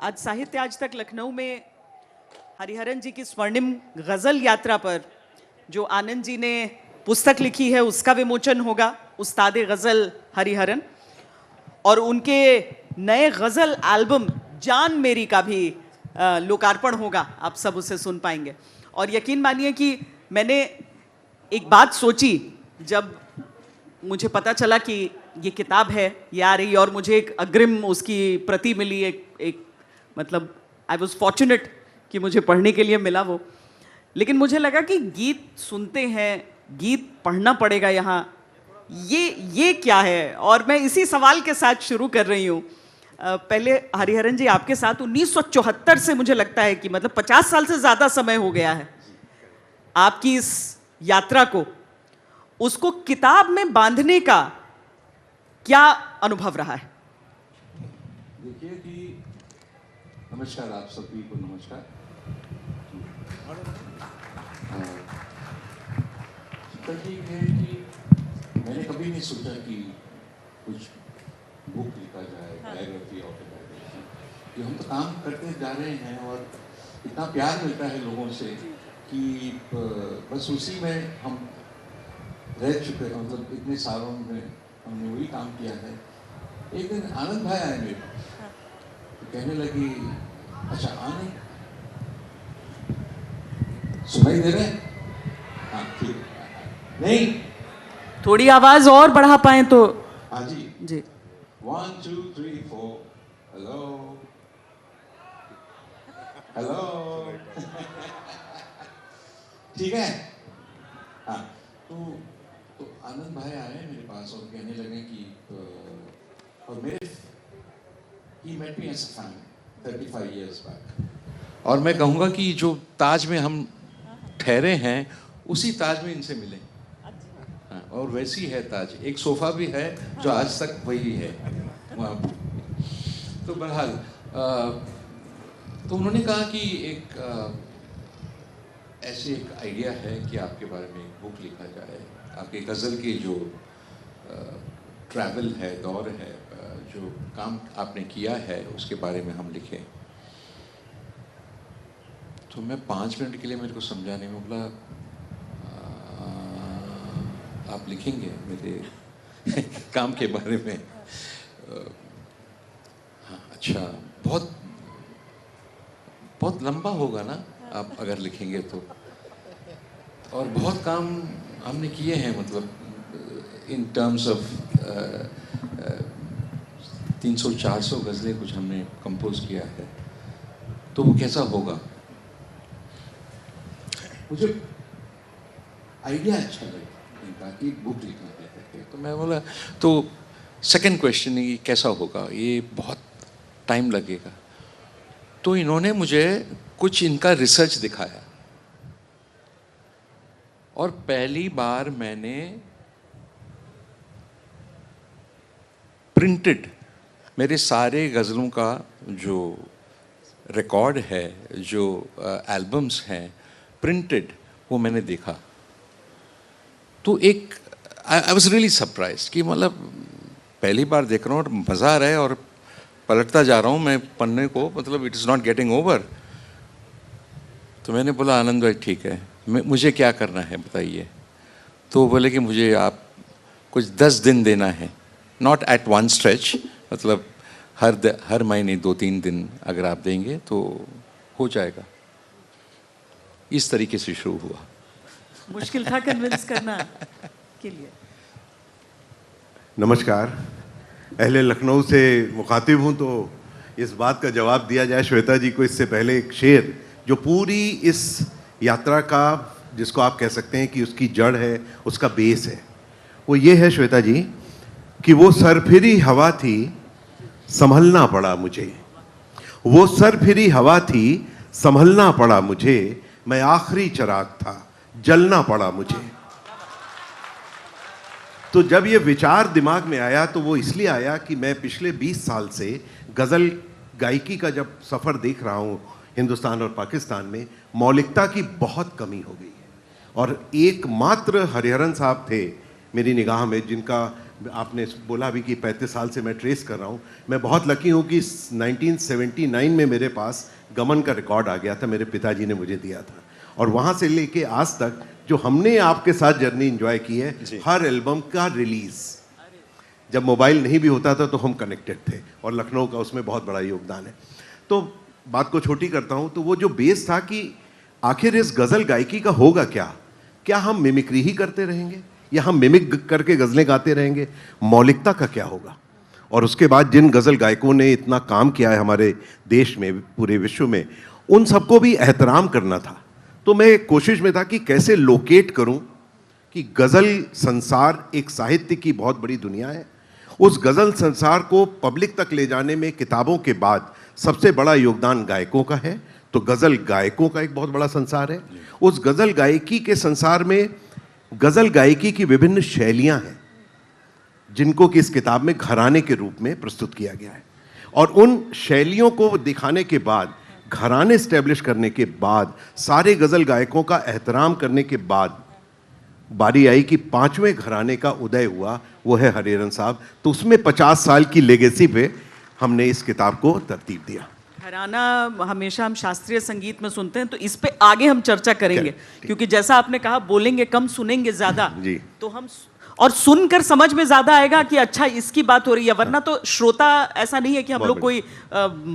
आज साहित्य आज तक लखनऊ में हरिहरन जी की स्वर्णिम गजल यात्रा पर जो आनंद जी ने पुस्तक लिखी है उसका विमोचन होगा, उस्ताद गजल हरिहरन, और उनके नए गजल एल्बम जान मेरी का भी लोकार्पण होगा। आप सब उसे सुन पाएंगे। और यकीन मानिए कि मैंने एक बात सोची जब मुझे पता चला कि ये किताब है, ये आ रही, और मुझे एक अग्रिम उसकी प्रति मिली, एक मतलब आई वॉज फॉर्चुनेट कि मुझे पढ़ने के लिए मिला वो। लेकिन मुझे लगा कि गीत सुनते हैं, गीत पढ़ना पड़ेगा यहाँ, ये क्या है। और मैं इसी सवाल के साथ शुरू कर रही हूँ। पहले हरिहरन जी, आपके साथ 1974 से मुझे लगता है कि मतलब 50 साल से ज़्यादा समय हो गया है आपकी इस यात्रा को, उसको किताब में बांधने का क्या अनुभव रहा है? देखिए कि नमस्कार, आप सभी को नमस्कार। ठीक है कि मैंने कभी नहीं सोचा कि कुछ बुक लिखा जाए, बायोग्राफी, ऑटोबायोग्राफी। ये हम तो काम करते जा रहे हैं और इतना प्यार मिलता है लोगों से कि बस उसी में हम रह चुके हैं। मतलब इतने सालों में हमने वही काम किया है। एक दिन आनंद भाई आए मेरे पास, तो कहने लगी, अच्छा आनंद सुनाई दे रहे हैं? हाँ ठीक, नहीं थोड़ी आवाज और बढ़ा पाए तो। हाँ जी जी। 1 2 3 4 हेलो हेलो ठीक है। हाँ तो आनंद भाई आए मेरे पास और कहने लगे कि और मेरे he met me as a fan 35 years back। और मैं कहूँगा कि जो ताज में हम ठहरे हैं उसी ताज में इनसे मिले। हाँ, और वैसी है ताज, एक सोफा भी है जो आज तक वही है वहाँ पर। तो बहरहाल तो उन्होंने कहा कि एक ऐसे एक आइडिया है कि आपके बारे में एक बुक लिखा जाए, आपके गज़ल की जो ट्रैवल है, दौर है, जो काम आपने किया है उसके बारे में हम लिखें। तो मैं 5 मिनट के लिए मेरे को समझाने में बोला, आप लिखेंगे मेरे काम के बारे में? हाँ अच्छा, बहुत बहुत लंबा होगा ना आप अगर लिखेंगे तो। और बहुत काम हमने किए हैं, मतलब इन टर्म्स ऑफ 300-400 गज़लें कुछ हमने कंपोज किया है, तो वो कैसा होगा। मुझे आइडिया अच्छा लगा कि बुक लिखना है, तो मैं बोला, तो सेकंड क्वेश्चन ये कैसा होगा, ये बहुत टाइम लगेगा। तो इन्होंने मुझे कुछ इनका रिसर्च दिखाया और पहली बार मैंने प्रिंटेड मेरे सारे गज़लों का जो रिकॉर्ड है, जो एल्बम्स हैं प्रिंटेड, वो मैंने देखा। तो एक आई वाज रियली सरप्राइज्ड कि मतलब पहली बार देख रहा हूँ और मज़ा आ रहा है और पलटता जा रहा हूँ मैं पन्ने को, मतलब it is not getting over. तो मैंने बोला, आनंद भाई ठीक है, मुझे क्या करना है बताइए। तो वो बोले कि मुझे आप कुछ 10 दिन देना है, नॉट एट वन स्ट्रेच, मतलब हर महीने 2-3 दिन अगर आप देंगे तो हो जाएगा। इस तरीके से शुरू हुआ। मुश्किल था कन्विंस करना के लिए। नमस्कार, अहले लखनऊ से मुखातिब हूँ, तो इस बात का जवाब दिया जाए श्वेता जी को। इससे पहले एक शेर जो पूरी इस यात्रा का, जिसको आप कह सकते हैं कि उसकी जड़ है, उसका बेस है, वो ये है श्वेता जी कि वो सरफिरी हवा थी, संभलना पड़ा मुझे। वो सरफिरी हवा थी, संभलना पड़ा मुझे। मैं आखिरी चिराग था, जलना पड़ा मुझे। तो जब ये विचार दिमाग में आया तो वो इसलिए आया कि मैं पिछले 20 साल से गज़ल गायकी का जब सफ़र देख रहा हूँ हिंदुस्तान और पाकिस्तान में, मौलिकता की बहुत कमी हो गई है। और एकमात्र हरिहरन साहब थे मेरी निगाह में जिनका आपने बोला अभी कि 35 साल से मैं ट्रेस कर रहा हूँ। मैं बहुत लकी हूँ कि 1979 में मेरे पास गमन का रिकॉर्ड आ गया था, मेरे पिताजी ने मुझे दिया था, और वहाँ से लेके आज तक जो हमने आपके साथ जर्नी एंजॉय की है, हर एल्बम का रिलीज़, जब मोबाइल नहीं भी होता था तो हम कनेक्टेड थे, और लखनऊ का उसमें बहुत बड़ा योगदान है। तो बात को छोटी करता हूँ, तो वो जो बेस था कि आखिर इस गज़ल गायकी का होगा क्या? क्या हम मिमिक्री ही करते रहेंगे या हम मिमिक करके गज़लें गाते रहेंगे? मौलिकता का क्या होगा? और उसके बाद जिन गज़ल गायकों ने इतना काम किया है हमारे देश में, पूरे विश्व में, उन सबको भी एहतराम करना था। तो मैं कोशिश में था कि कैसे लोकेट करूं कि गज़ल संसार एक साहित्य की बहुत बड़ी दुनिया है। उस गज़ल संसार को पब्लिक तक ले जाने में किताबों के बाद सबसे बड़ा योगदान गायकों का है, तो गज़ल गायकों का एक बहुत बड़ा संसार है। उस गज़ल गायकी के संसार में गज़ल गायकी की विभिन्न शैलियां हैं, जिनको कि इस किताब में घराने के रूप में प्रस्तुत किया गया है, और उन शैलियों को दिखाने के बाद, घराने स्टैब्लिश करने के बाद, सारे गज़ल गायकों का एहतराम करने के बाद बारी आई कि 5वें घराने का उदय हुआ, वो है हरिहरन साहब। तो उसमें 50 साल की लेगेसी पे हमने इस किताब को तरतीब दिया। घराना हमेशा हम शास्त्रीय संगीत में सुनते हैं, तो इस पे आगे हम चर्चा करेंगे, क्योंकि जैसा आपने कहा बोलेंगे कम सुनेंगे ज्यादा, जी। तो हम और सुनकर समझ में ज्यादा आएगा कि अच्छा इसकी बात हो रही है, वरना तो श्रोता ऐसा नहीं है कि हम लोग कोई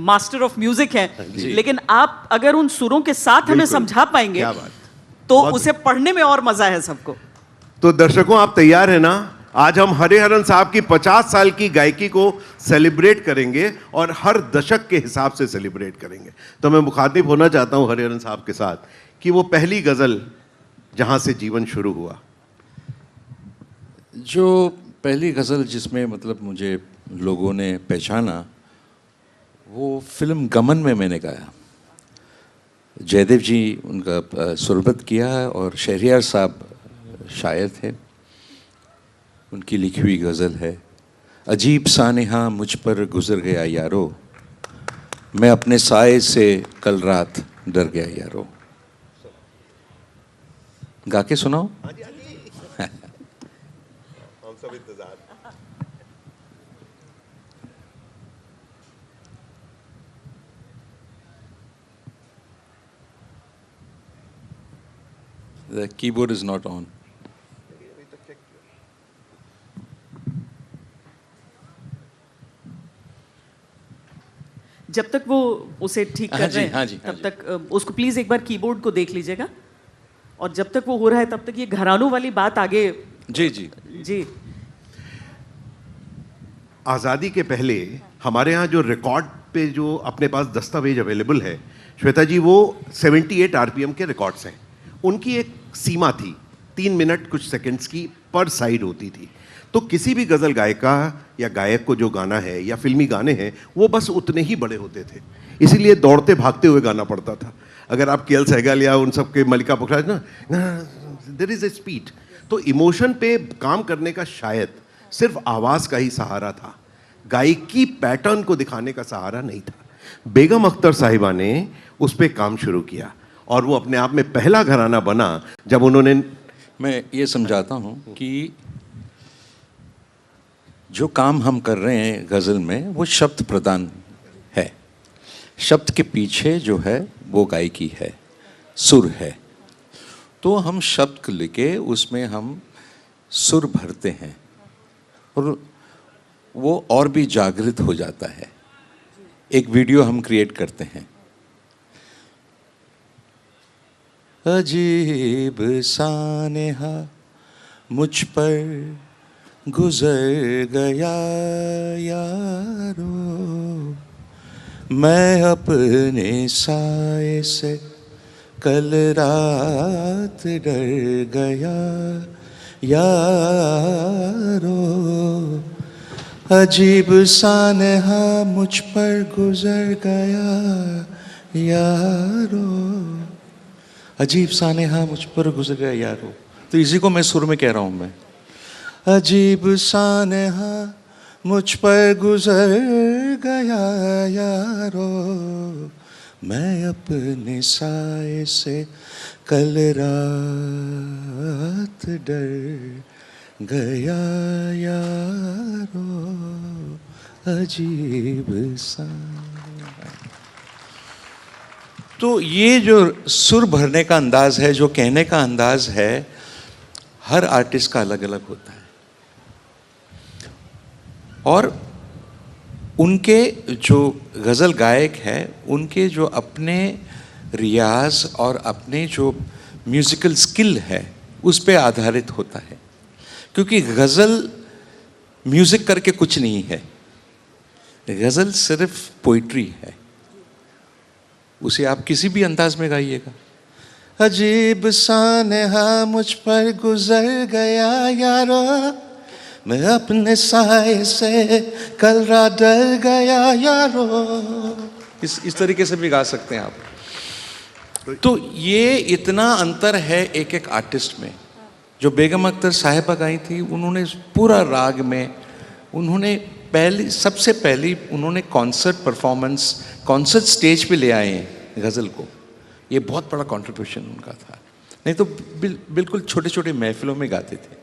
मास्टर ऑफ म्यूजिक हैं, लेकिन आप अगर उन सुरों के साथ हमें समझा पाएंगे तो उसे पढ़ने में और मजा है सबको। तो दर्शकों, आप तैयार हैं ना? आज हम हरिहरन साहब की 50 साल की गायकी को सेलिब्रेट करेंगे, और हर दशक के हिसाब से सेलिब्रेट करेंगे। तो मैं मुखातिब होना चाहता हूं हरिहरन साहब के साथ कि वो पहली गज़ल जहां से जीवन शुरू हुआ। जो पहली गज़ल जिसमें मतलब मुझे लोगों ने पहचाना, वो फिल्म गमन में मैंने गाया। जयदेव जी उनका सुरबत किया, और शहरियार साहब शायर थे, उनकी लिखी हुई गज़ल है। अजीब सानेहा मुझ पर गुजर गया यारो, मैं अपने साए से कल रात डर गया यारो। गा के सुनाओ। हम सब इंतजार। The keyboard is not on. जब तक वो उसे ठीक कर रहे हैं, हाँ जी, तब तक उसको प्लीज एक बार कीबोर्ड को देख लीजिएगा, और जब तक वो हो रहा है तब तक ये घरानों वाली बात आगे। जी जी जी। आज़ादी के पहले हमारे यहाँ जो रिकॉर्ड पे जो अपने पास दस्तावेज अवेलेबल है श्वेता जी, वो 78 आरपीएम के रिकॉर्ड्स हैं। उनकी एक सीमा थी, 3 मिनट कुछ सेकंड्स की पर साइड होती थी। तो किसी भी गज़ल गायिका या गायक को जो गाना है या फिल्मी गाने हैं, वो बस उतने ही बड़े होते थे, इसीलिए दौड़ते भागते हुए गाना पड़ता था। अगर आप के.एल. सहगल या उन सब के मल्लिका पुखराज ना, देयर इज ए स्पीड। तो इमोशन पे काम करने का शायद सिर्फ आवाज़ का ही सहारा था, गायकी पैटर्न को दिखाने का सहारा नहीं था। बेगम अख्तर साहिबा ने उस पर काम शुरू किया, और वो अपने आप में पहला घराना बना जब उन्होंने। मैं ये समझाता हूँ कि जो काम हम कर रहे हैं गज़ल में, वो शब्द प्रदान है। शब्द के पीछे जो है वो गायकी है, सुर है। तो हम शब्द लेके उसमें हम सुर भरते हैं, और वो और भी जागृत हो जाता है। एक वीडियो हम क्रिएट करते हैं। अजीब सानेहा मुझ पर गुजर गया यारो, मैं अपने साए से कल रात डर गया यारो। अजीब सानेहा मुझ पर गुजर गया यारो, अजीब सानेहा मुझ पर गुजर गया यारो। तो इसी को मैं सुर में कह रहा हूँ मैं। अजीब सानेहा मुझ पर गुजर गया यारो, मैं अपने साए से कल रात डर गया यारो अजीब सा। तो ये जो सुर भरने का अंदाज है, जो कहने का अंदाज है, हर आर्टिस्ट का अलग अलग होता है। और उनके जो गज़ल गायक हैं, उनके जो अपने रियाज और अपने जो म्यूज़िकल स्किल है उस पे आधारित होता है। क्योंकि गज़ल म्यूज़िक करके कुछ नहीं है, गज़ल सिर्फ पोइट्री है। उसे आप किसी भी अंदाज में गाइएगा। अजीब सा नेहा मुझ पर गुजर गया यारो, मैं अपने साए से कल रात डर गया यारो। इस तरीके से भी गा सकते हैं आप। तो ये इतना अंतर है एक एक आर्टिस्ट में। जो बेगम अख्तर साहिबा गाई थी, उन्होंने पूरा राग में, उन्होंने सबसे पहली उन्होंने कॉन्सर्ट परफॉर्मेंस, कॉन्सर्ट स्टेज पे ले आए हैं गज़ल को। ये बहुत बड़ा कंट्रीब्यूशन उनका था। नहीं तो बिल्कुल छोटे छोटे महफिलों में गाते थे।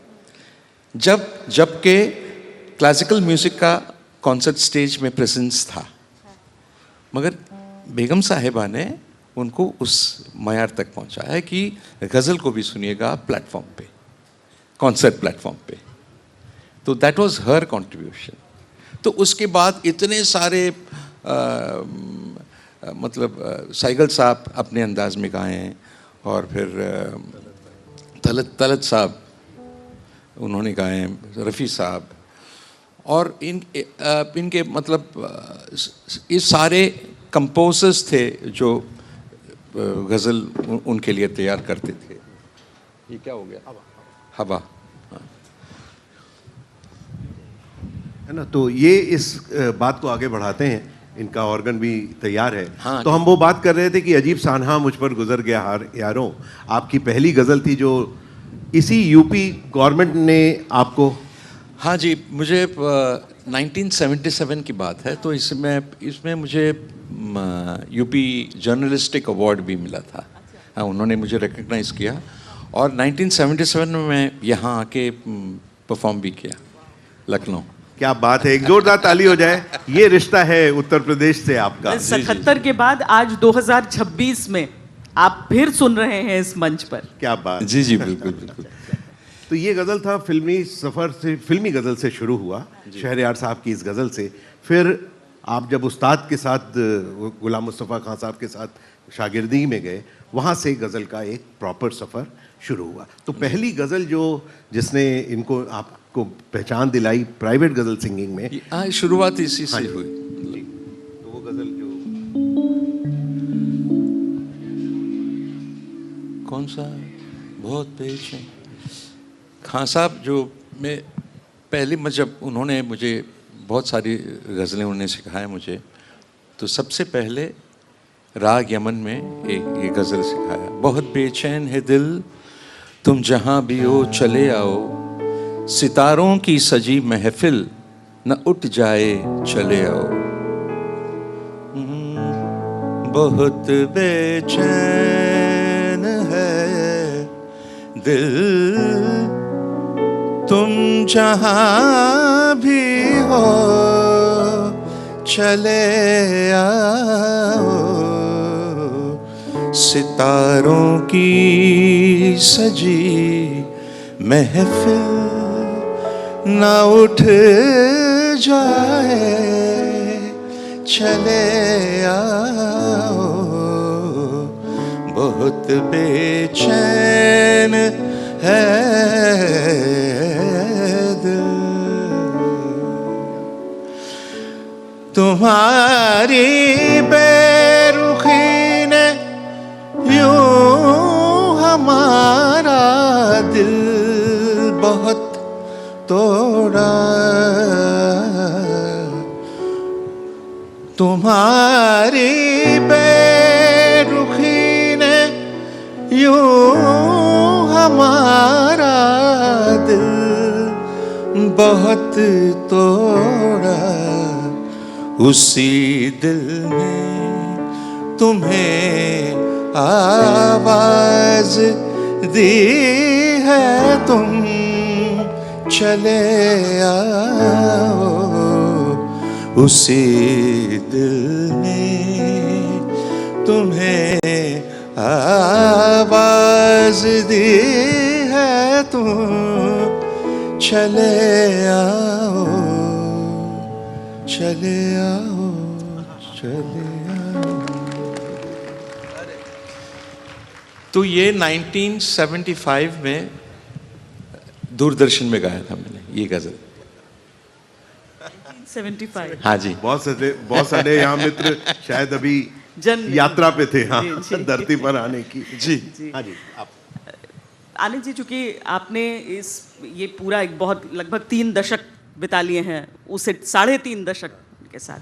जबकि क्लासिकल म्यूज़िक का कॉन्सर्ट स्टेज में प्रेजेंस था, मगर बेगम साहिबा ने उनको उस मयार तक पहुंचाया कि गज़ल को भी सुनिएगा प्लेटफॉर्म पे, कॉन्सर्ट प्लेटफॉर्म पे। तो दैट वाज हर कंट्रीब्यूशन। तो उसके बाद इतने सारे साइगल साहब अपने अंदाज में गाए हैं, और फिर तलत साहब उन्होंने गाए हैं, रफ़ी साहब, और इनके ये सारे कंपोजर्स थे जो गज़ल उनके लिए तैयार करते थे। ये क्या हो गया? हवा। है ना। तो ये इस बात को आगे बढ़ाते हैं, इनका ऑर्गन भी तैयार है। हाँ, तो हम वो बात कर रहे थे कि अजीब सानहा मुझ पर गुजर गया यारों, आपकी पहली गज़ल थी जो इसी यूपी गवर्नमेंट ने आपको। हाँ जी, मुझे 1977 की बात है। तो इसमें मुझे यूपी जर्नलिस्टिक अवार्ड भी मिला था। हाँ, उन्होंने मुझे रिकग्नाइज़ किया, और 1977 में मैं यहाँ आके परफॉर्म भी किया लखनऊ। क्या बात है, एक जोरदार ताली हो जाए। ये रिश्ता है उत्तर प्रदेश से आपका। 77 के बाद आज 2026 में आप फिर सुन रहे हैं इस मंच पर। क्या बात। जी जी, बिल्कुल बिल्कुल। तो ये गज़ल था, फिल्मी सफ़र से, फिल्मी गज़ल से शुरू हुआ, शहरयार साहब की इस गज़ल से। फिर आप जब उस्ताद के साथ, गुलाम मुस्तफ़ा खान साहब के साथ शागिर्दी में गए, वहाँ से गज़ल का एक प्रॉपर सफ़र शुरू हुआ। तो पहली गज़ल जिसने इनको आपको पहचान दिलाई प्राइवेट गज़ल सिंगिंग में, शुरुआत इसी से हुई। तो वो गज़ल जो कौन सा? बहुत बेचैन। खान साहब जो मैं पहली जब उन्होंने मुझे बहुत सारी गज़लें उन्होंने सिखाया मुझे, तो सबसे पहले राग यमन में ये गज़ल सिखाया। बहुत बेचैन है दिल, तुम जहाँ भी हो चले आओ, सितारों की सजी महफिल न उठ जाए चले आओ। बहुत बेचैन है दिल, तुम जहाँ भी हो चले आओ, सितारों की सजी महफिल न उठ जाए चले आओ। बहुत बेचैन है दिल, तुम्हारी बेरुखी ने यूं हमारा दिल बहुत तोड़ा। तुम्हारी बेरुखी ने यूं हमारा दिल बहुत तोड़ा। उसी दिल ने तुम्हें आवाज दी है, तुम चले आओ उसी दिल ने तुम्हें आवाज दी है, तुम चले आओ, चले आओ, चले आओ। तो ये 1975 में दूरदर्शन में गाया था मैंने ये गजल। 75। हाँ जी। बहुत सारे यहाँ मित्र शायद अभी यात्रा पे थे, हाँ, धरती पर आने की। जी हाँ जी। आप आनंद जी, चूंकि आपने ये पूरा एक बहुत लगभग 3 दशक बिता लिए हैं उसे 3.5 दशक के साथ,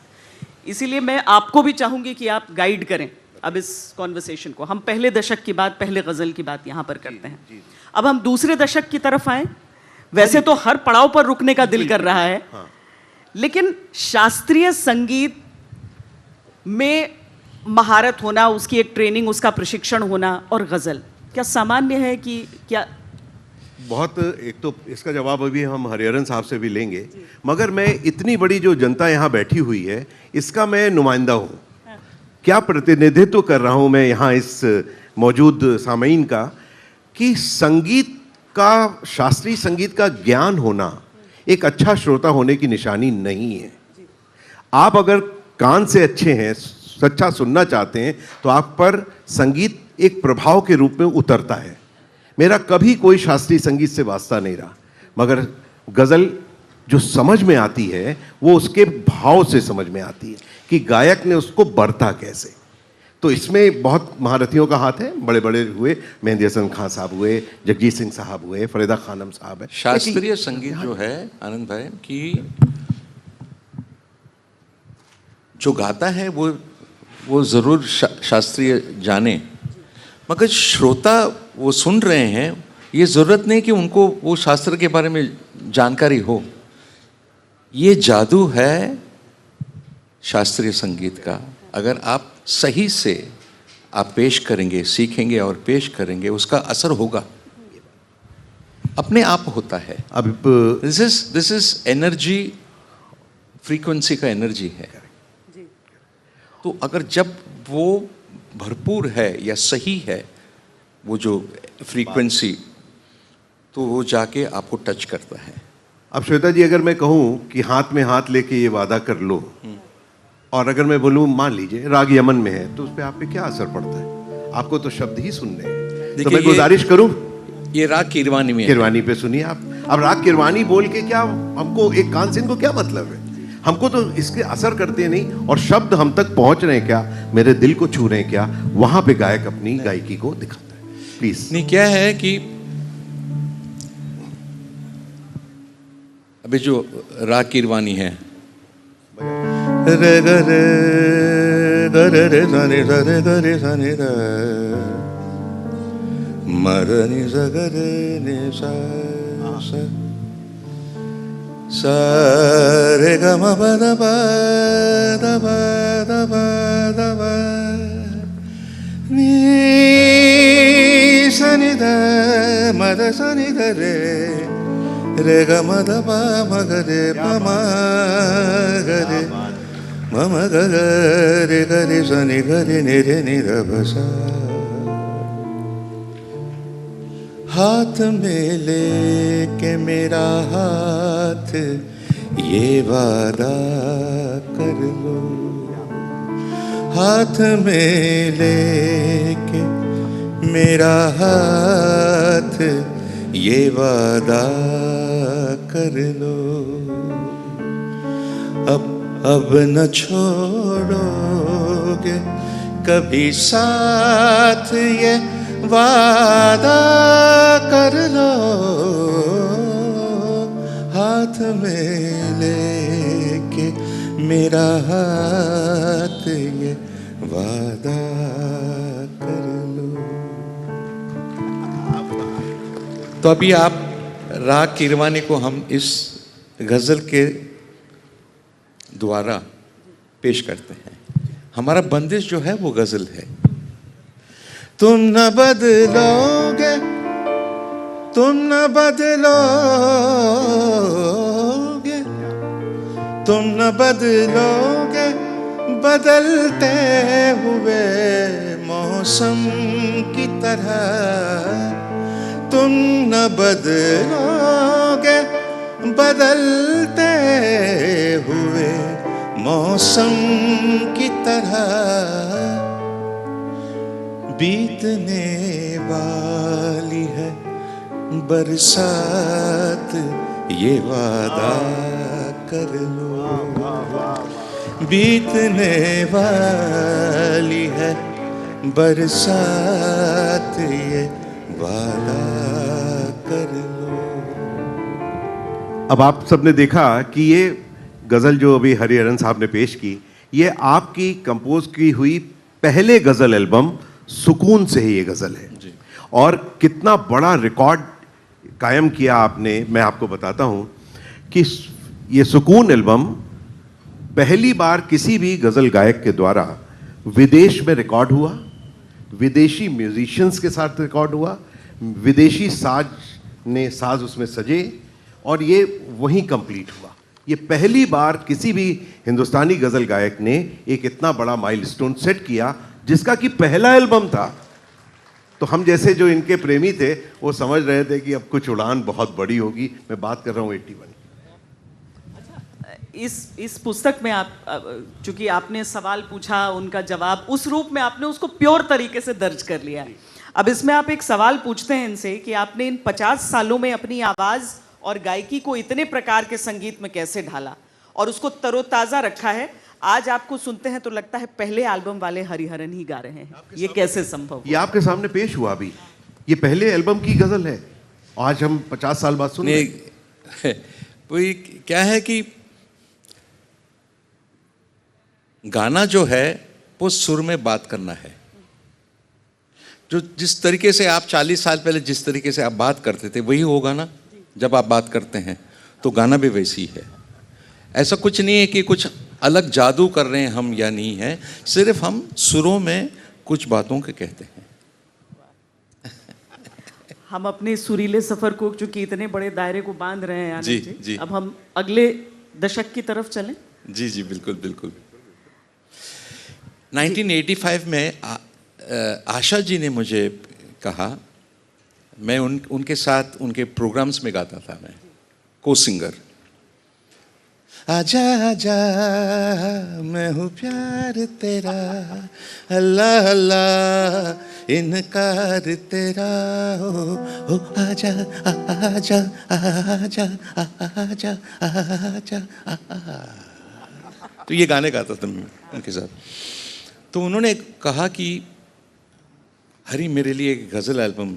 इसीलिए मैं आपको भी चाहूंगी कि आप गाइड करें अब इस कॉन्वर्सेशन को। हम पहले दशक की बात, पहले गजल की बात यहाँ पर करते हैं। अब हम दूसरे दशक की तरफ आए। वैसे तो हर पड़ाव पर रुकने का दिल कर रहा है, लेकिन शास्त्रीय संगीत में महारत होना, उसकी एक ट्रेनिंग, उसका प्रशिक्षण होना और गजल क्या सामान्य है कि क्या? बहुत, एक तो इसका जवाब अभी हम हरिहरन साहब से भी लेंगे, मगर मैं इतनी बड़ी जो जनता यहाँ बैठी हुई है इसका मैं नुमाइंदा हूँ। क्या प्रतिनिधित्व कर रहा हूँ मैं यहाँ इस मौजूद सामीन का, कि संगीत का, शास्त्रीय संगीत का ज्ञान होना एक अच्छा श्रोता होने की निशानी नहीं है। आप अगर कान से अच्छे हैं, सच्चा सुनना चाहते हैं, तो आप पर संगीत एक प्रभाव के रूप में उतरता है। मेरा कभी कोई शास्त्रीय संगीत से वास्ता नहीं रहा, मगर गज़ल जो समझ में आती है वो उसके भाव से समझ में आती है कि गायक ने उसको बरता कैसे। तो इसमें बहुत महारथियों का हाथ है, बड़े बड़े हुए, मेहंदी हसन खान साहब हुए, जगजीत सिंह साहब हुए, फरीदा खानम साहब है। शास्त्रीय संगीत जो है आनंद भाई, कि जो गाता है वो जरूर शास्त्रीय जाने, मगर श्रोता वो सुन रहे हैं, ये जरूरत नहीं कि उनको वो शास्त्र के बारे में जानकारी हो। ये जादू है शास्त्रीय संगीत का। अगर आप सही से आप पेश करेंगे, सीखेंगे और पेश करेंगे, उसका असर होगा, अपने आप होता है। अब दिस इज एनर्जी, फ्रीक्वेंसी का एनर्जी है। तो अगर जब वो भरपूर है या सही है वो जो फ्रीक्वेंसी, तो वो जाके आपको टच करता है। अब श्वेता जी, अगर मैं कहूँ कि हाथ में हाथ लेके ये वादा कर लो, और अगर मैं बोलूँ मान लीजिए राग यमन में है, तो उस पर आप पे क्या असर पड़ता है? आपको तो शब्द ही सुनने हैं। तो मैं गुजारिश करूँ, ये राग किरवानी में, किरवानी पे सुनिए आप। अब राग किरवानी बोल के क्या हमको, एक कान से इनको क्या मतलब है? हमको तो इसके असर करते नहीं, और शब्द हम तक पहुंच रहे हैं क्या, मेरे दिल को छू रहे हैं क्या, वहां पे गायक अपनी गायकी को दिखाता है। प्लीज। नहीं, क्या है कि अभी जो राग किरवानी है, रे ग रे ग रे रे सा रे सा रे ग रे सा रे ग, म र नि स ग रे नि सा सा, सा रे ग म प द प द प द प द प, नि स नि द म द स नि द रे, रे ग म द प म ग रे प म ग रे, म म ग ग रे ग रे स नि ग रे नि रे नि द प सा। हाथ में लेके मेरा हाथ ये वादा कर लो, हाथ में लेके मेरा हाथ ये वादा कर लो, अब न छोड़ोगे कभी साथ, ये वादा कर लो, हाथ में लेके मेरा हाथ ये वादा कर लो। तो अभी आप राग किरवानी को हम इस गज़ल के द्वारा पेश करते हैं। हमारा बंदिश जो है वो गज़ल है। तुम न बदलोगे तुम न बदलोगे, तुम न बदलोगे बदलते हुए मौसम की तरह, तुम न बदलोगे बदलते हुए मौसम की तरह, बीतने वाली है बरसात ये वादा कर लो, बीतने वाली है बरसात ये वादा कर लो। अब आप सबने देखा कि ये गज़ल जो अभी हरिहरन साहब ने पेश की, ये आपकी कंपोज की हुई पहले गज़ल एल्बम सुकून से ही ये गज़ल है जी। और कितना बड़ा रिकॉर्ड कायम किया आपने। मैं आपको बताता हूं कि ये सुकून एल्बम पहली बार किसी भी गज़ल गायक के द्वारा विदेश में रिकॉर्ड हुआ, विदेशी म्यूजिशियंस के साथ रिकॉर्ड हुआ, विदेशी साज उसमें सजे और ये वहीं कंप्लीट हुआ। ये पहली बार किसी भी हिंदुस्तानी गज़ल गायक ने एक इतना बड़ा माइलस्टोन सेट किया, जिसका कि पहला एल्बम था। तो हम जैसे जो इनके प्रेमी थे वो समझ रहे थे कि अब कुछ उड़ान बहुत बड़ी होगी। मैं बात कर रहा हूँ 81। इस पुस्तक में आप, चूंकि आपने सवाल पूछा, उनका जवाब उस रूप में आपने उसको प्योर तरीके से दर्ज कर लिया है। अब इसमें आप एक सवाल पूछते हैं इनसे कि आपने इन 50 सालों में अपनी आवाज़ और गायकी को इतने प्रकार के संगीत में कैसे ढाला और उसको तरोताज़ा रखा है। आज आपको सुनते हैं तो लगता है पहले एल्बम वाले हरिहरन ही गा रहे हैं। ये कैसे संभव? ये आपके सामने पेश हुआ अभी, ये पहले एल्बम की गज़ल है, आज हम 50 साल बाद सुन रहे हैं। वो क्या है कि गाना जो है वो सुर में बात करना है। जो जिस तरीके से आप 40 साल पहले जिस तरीके से आप बात करते थे वही होगा ना जब आप बात करते हैं, तो गाना भी वैसी है। ऐसा कुछ नहीं है कि कुछ अलग जादू कर रहे हैं हम या नहीं है, सिर्फ हम सुरों में कुछ बातों के कहते हैं। हम अपने सुरीले सफर को चूंकि इतने बड़े दायरे को बांध रहे हैं आनंद जी, जी, जी। अब हम अगले दशक की तरफ चलें। जी जी बिल्कुल बिल्कुल। 1985 में आशा जी ने मुझे कहा, मैं उनके साथ उनके प्रोग्राम्स में गाता था, मैं को सिंगर। आजा आजा मैं हूँ प्यार तेरा, अल्लाह अल्लाह इनकार तेरा, ओ आजा आजा आजा आजा आजा। तो ये गाने गाता था मैं उनके साथ। तो उन्होंने कहा कि हरी मेरे लिए एक गज़ल एल्बम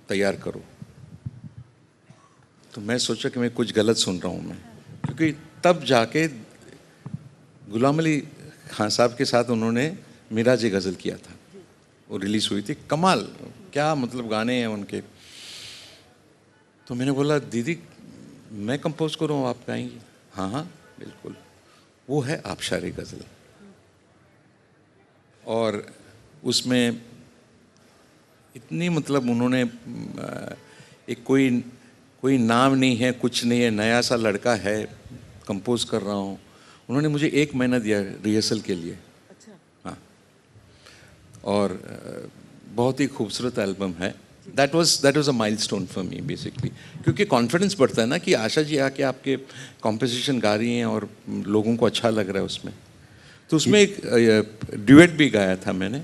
तैयार करो। तो मैं सोचा कि मैं कुछ गलत सुन रहा हूँ मैं, क्योंकि तब जाके गुलाम अली खान साहब के साथ उन्होंने मीरा जी गज़ल किया था, वो रिलीज़ हुई थी। कमाल, क्या मतलब गाने हैं उनके। तो मैंने बोला दीदी मैं कंपोज करूँ आप गाएंगी? हाँ हाँ बिल्कुल। वो है आबशारी गज़ल, और उसमें इतनी मतलब उन्होंने एक कोई नाम नहीं है, कुछ नहीं है, नया सा लड़का है, कंपोज कर रहा हूँ। उन्होंने मुझे 1 महीना दिया रिहर्सल के लिए। अच्छा। हाँ, और बहुत ही खूबसूरत एल्बम है। That was a milestone for me basically, क्योंकि कॉन्फिडेंस बढ़ता है ना कि आशा जी आके आपके कॉम्पोजिशन गा रही हैं और लोगों को अच्छा लग रहा है उसमें। तो उसमें एक ड्यूएट भी गाया था मैंने।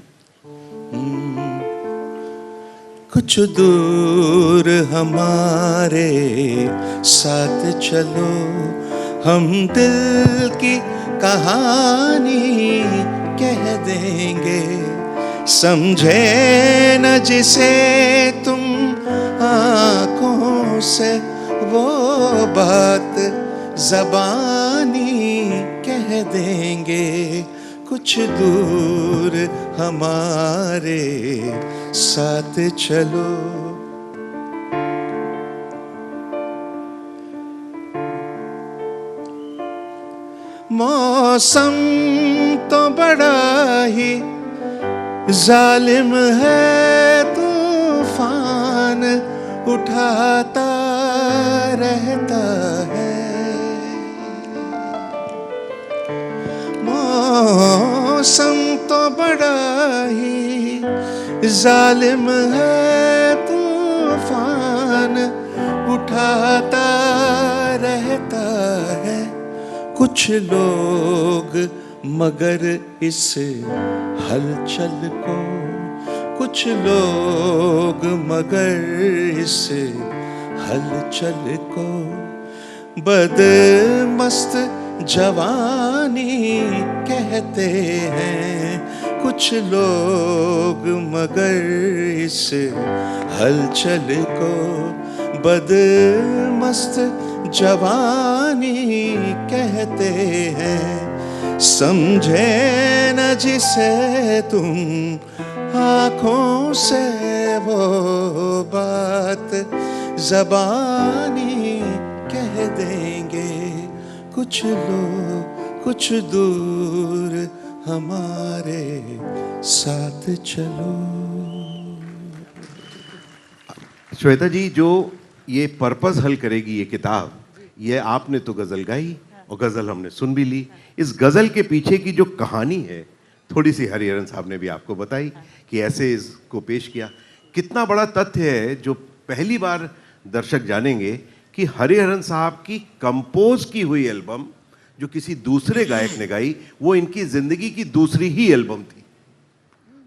कुछ दूर हमारे साथ चलो, हम दिल की कहानी कह देंगे, समझे न जिसे तुम आँखों से वो बात ज़बानी कह देंगे। कुछ दूर हमारे साथ चलो। मौसम तो बड़ा ही जालिम है, तूफान उठाता रहता है। मौसम तो बड़ा ही जालिम है, तूफान उठाता रहता है। कुछ लोग मगर इस हलचल को, कुछ लोग मगर इस हलचल को बदमस्त जवानी कहते हैं। कुछ लोग मगर इस हलचल को बदमस्त जवानी कहते हैं। समझे न जिसे तुम आँखों से वो बात ज़बानी कह देंगे। कुछ लोग कुछ दूर हमारे साथ चलो। श्वेता जी, जो ये पर्पस हल करेगी ये किताब, ये आपने तो गज़ल गाई और गज़ल हमने सुन भी ली। इस गज़ल के पीछे की जो कहानी है थोड़ी सी हरिहरन साहब ने भी आपको बताई कि ऐसे इसको पेश किया। कितना बड़ा तथ्य है जो पहली बार दर्शक जानेंगे कि हरिहरन साहब की कंपोज की हुई एल्बम जो किसी दूसरे गायक ने गाई, वो इनकी जिंदगी की दूसरी ही एल्बम थी।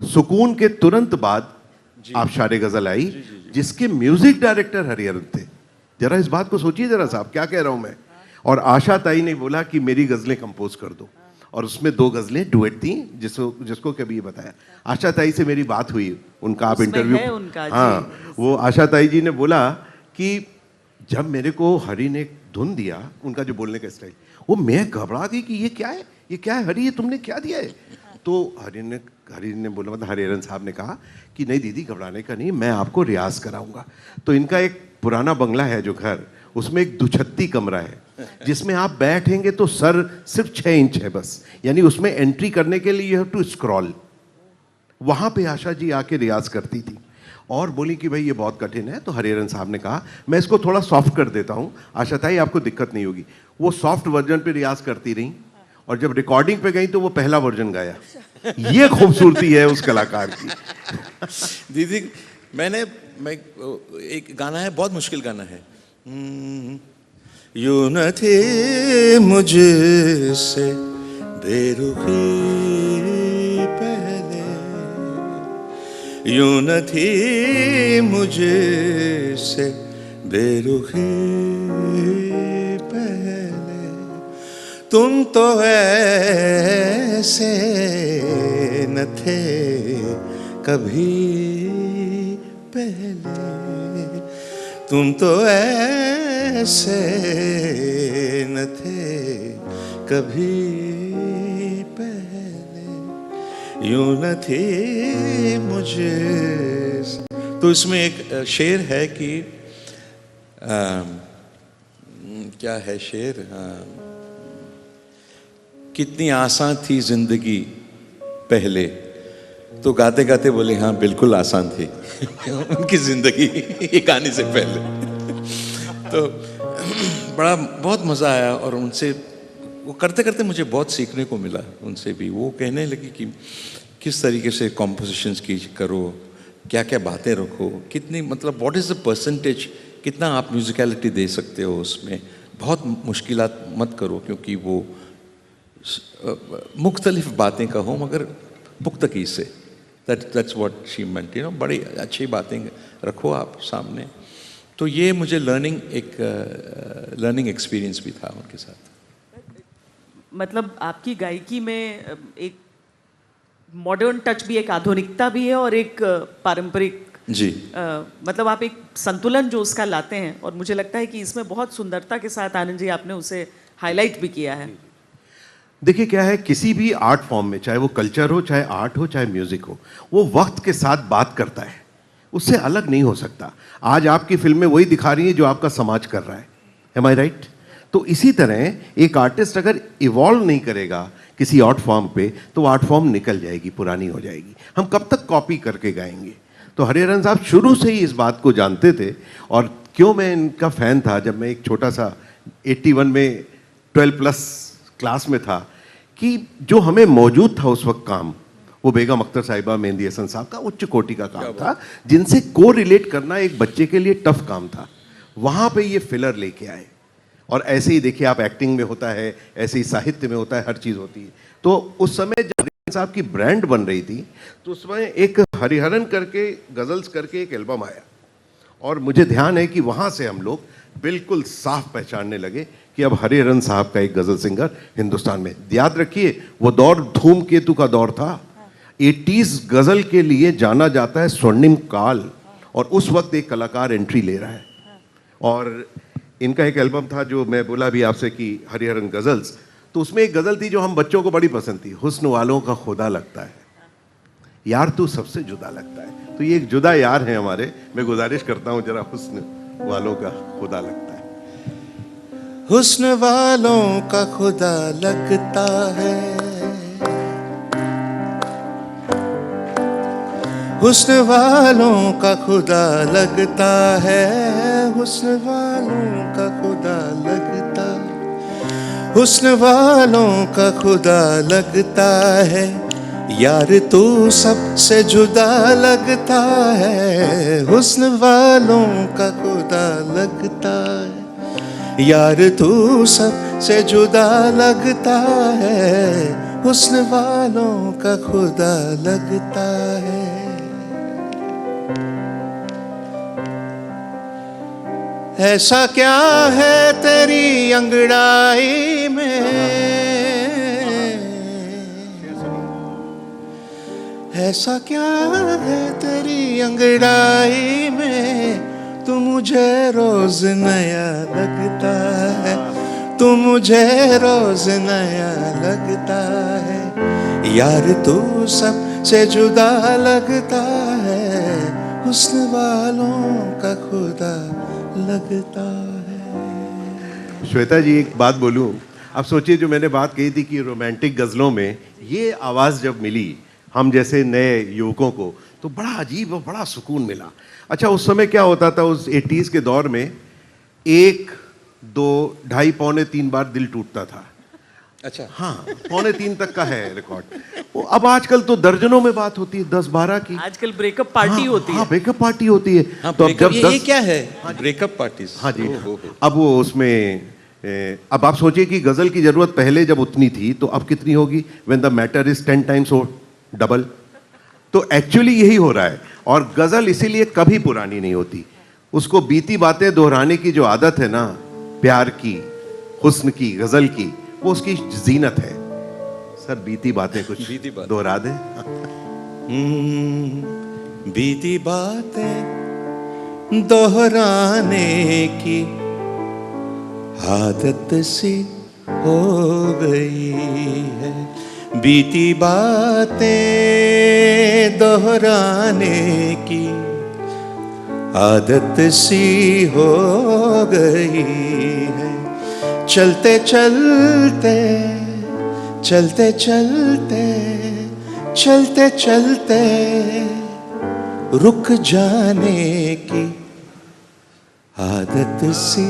सुकून के तुरंत बाद आबशारे गजल आई, जिसके म्यूजिक डायरेक्टर हरिहरन थे। जरा इस बात को सोचिए जरा साहब, क्या कह रहा हूं मैं। और आशा ताई ने बोला कि मेरी गजलें कंपोज कर दो, और उसमें 2 गजलें डुएट थी, जिसको कभी ये बताया। आशा ताई से मेरी बात हुई, उनका आप इंटरव्यू, हाँ, वो आशा ताई जी ने बोला कि जब मेरे को हरि ने धुन दिया, उनका जो बोलने का स्टाइल, वो मैं घबरा गई कि ये क्या है, ये क्या है हरि, ये तुमने क्या दिया है। तो हरि ने बोला, मतलब हरिहरन साहब ने कहा कि नहीं दीदी घबराने का नहीं, मैं आपको रियाज कराऊंगा। तो इनका एक पुराना बंगला है जो घर, उसमें एक दुछत्ती कमरा है जिसमें आप बैठेंगे तो सर सिर्फ 6 इंच है बस, यानी उसमें एंट्री करने के लिए यू हैव टू स्क्रॉल। वहां पे आशा जी आके रियाज करती थी और बोली कि भाई ये बहुत कठिन है। तो हरिहरन साहब ने कहा मैं इसको थोड़ा सॉफ्ट कर देता हूँ, आशा ताई आपको दिक्कत नहीं होगी। वो सॉफ्ट वर्जन पे रियाज करती रही और जब रिकॉर्डिंग पे गई तो वो पहला वर्जन गाया। ये खूबसूरती है उस कलाकार की। दीदी मैं एक गाना है, बहुत मुश्किल गाना है। यूं न थी मुझसे बेरुखी पहले, यूं न थी मुझसे बेरुखी पहले, तुम तो ऐसे न थे कभी पहले, तुम तो ऐसे न थे कभी पहले, यूं न थी मुझे। तो इसमें एक शेर है कि क्या है शेर, कितनी आसान थी जिंदगी पहले, तो गाते गाते बोले हाँ बिल्कुल आसान थी उनकी जिंदगी ये गाने से पहले। तो बहुत मज़ा आया और उनसे वो करते करते मुझे बहुत सीखने को मिला उनसे भी। वो कहने लगी कि किस तरीके से कॉम्पोजिशंस की करो, क्या क्या बातें रखो, कितनी मतलब व्हाट इज़ द परसेंटेज, कितना आप म्यूजिकलिटी दे सकते हो उसमें, बहुत मुश्किलात मत करो क्योंकि वो मुख्तलिफ बातें कहो मगर पुख्तगी से। That's what she meant, you know, बड़ी अच्छी बातें रखो आप सामने। तो ये मुझे लर्निंग एक्सपीरियंस भी था उनके साथ। मतलब आपकी गायकी में एक मॉडर्न टच भी, एक आधुनिकता भी है और एक पारंपरिक जी, मतलब आप एक संतुलन जो उसका लाते हैं, और मुझे लगता है कि इसमें बहुत सुंदरता के साथ आनंद जी आपने उसे हाईलाइट भी किया है। देखिए क्या है, किसी भी आर्ट फॉर्म में, चाहे वो कल्चर हो, चाहे आर्ट हो, चाहे म्यूजिक हो, वो वक्त के साथ बात करता है, उससे अलग नहीं हो सकता। आज आपकी फिल्में वही दिखा रही हैं जो आपका समाज कर रहा है, एम आई राइट? तो इसी तरह एक आर्टिस्ट अगर इवॉल्व नहीं करेगा किसी आर्ट फॉर्म पे, तो आर्ट फॉर्म निकल जाएगी, पुरानी हो जाएगी। हम कब तक कॉपी करके गाएंगे? तो हरिहरन साहब शुरू से ही इस बात को जानते थे। और क्यों मैं इनका फ़ैन था, जब मैं एक छोटा सा 81 में 12+ क्लास में था, कि जो हमें मौजूद था उस वक्त काम, वो बेगम अख्तर साहिबा, मेहंदी हसन साहब का उच्च कोटि का काम था, जिनसे को रिलेट करना एक बच्चे के लिए टफ काम था। वहाँ पे ये फिलर लेके आए। और ऐसे ही देखिए आप, एक्टिंग में होता है, ऐसे ही साहित्य में होता है, हर चीज़ होती है। तो उस समय जब हरिहरन साहब की ब्रांड बन रही थी, तो उसमें एक हरिहरन करके, गज़ल्स करके एक एल्बम आया। और मुझे ध्यान है कि वहाँ से हम लोग बिल्कुल साफ पहचानने लगे कि अब हरिहरन साहब का एक गज़ल सिंगर हिंदुस्तान में। याद रखिए, वो दौर धूमकेतु का दौर था। 80s गज़ल के लिए जाना जाता है स्वर्णिम काल, और उस वक्त एक कलाकार एंट्री ले रहा है। और इनका एक एल्बम था जो मैं बोला भी आपसे कि हरिहरन गज़ल्स, तो उसमें एक गज़ल थी जो हम बच्चों को बड़ी पसंद थी, हुस्न वालों का खुदा लगता है, यार तू सबसे जुदा लगता है। तो ये एक जुदा यार है हमारे। मैं गुजारिश करता हूँ जरा हुस्न वालों का खुदा लगता है। हुस्न वालों का खुदा लगता है, हुस्न वालों का खुदा लगता है, हुस्न वालों का खुदा लगता, हुस्न वालों का खुदा लगता है, यार तू सबसे जुदा लगता है। हुस्न वालों का खुदा लगता है, यार तू सबसे जुदा लगता है, हुस्न वालों का खुदा लगता है। ऐसा क्या है तेरी अंगड़ाई में, ऐसा क्या है तेरी अंगड़ाई में, तू मुझे रोज नया लगता है, तू मुझे रोज नया लगता है, यार तू सबसे जुदा लगता है, हुस्न वालों का खुदा लगता है। श्वेता जी, एक बात बोलूं, आप सोचिए, जो मैंने बात कही थी कि रोमांटिक गज़लों में ये आवाज़ जब मिली हम जैसे नए युवकों को, तो बड़ा अजीब और बड़ा सुकून मिला। अच्छा, उस समय क्या होता था, उस 80s के दौर में 1, 2, ढाई, पौने 3 बार दिल टूटता था। अच्छा, हाँ, पौने 3 तक का है रिकॉर्ड। वो अब आजकल तो दर्जनों में बात होती है, 10-12 की। आजकल ब्रेकअप पार्टी होती है। हाँ, ब्रेकअप पार्टी होती है। हाँ, तो अब जब ये क्या है ब्रेकअप पार्टीज? हाँ जी, अब वो उसमें अब आप सोचिए कि गज़ल की ज़रूरत पहले जब उतनी थी, तो अब कितनी होगी? When the matter is 10 times और डबल। तो एक्चुअली यही हो रहा है। और गज़ल इसीलिए कभी पुरानी नहीं होती। उसको बीती बातें दोहराने की जो आदत है ना, प्यार की, हुस्न की, गज़ल की, वो उसकी जीनत है। सर, बीती बातें कुछ बीती बात दोहरा दे। बीती बातें दोहराने की आदत सी हो गई है, बीती बातें दोहराने की आदत सी हो गई है, चलते चलते चलते चलते चलते चलते रुक जाने की आदत सी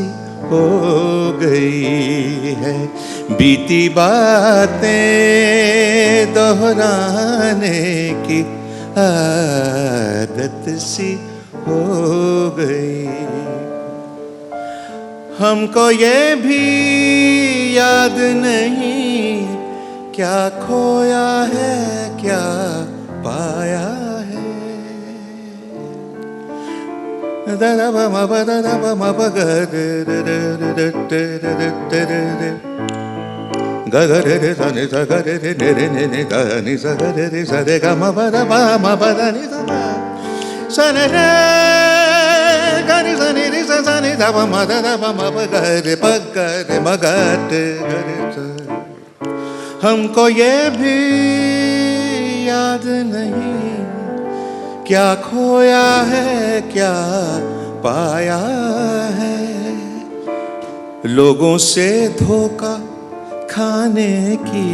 हो गई है, बीती बातें दोहराने की आदत सी हो गई। हमको ये भी याद नहीं क्या खोया है क्या पाया है, दा ba ma ba da ba ma ba ga de de de de de de de de ga ga de de sa ni sa ga de de ne ne ne ga ni sa ga de de sa de ga ma ba da ni sa ga sa ne re ga ni sa ni da ba ma ba ga de ma ga de ga de sa। हमको ये भी याद नहीं क्या खोया है क्या पाया है, लोगों से धोखा खाने की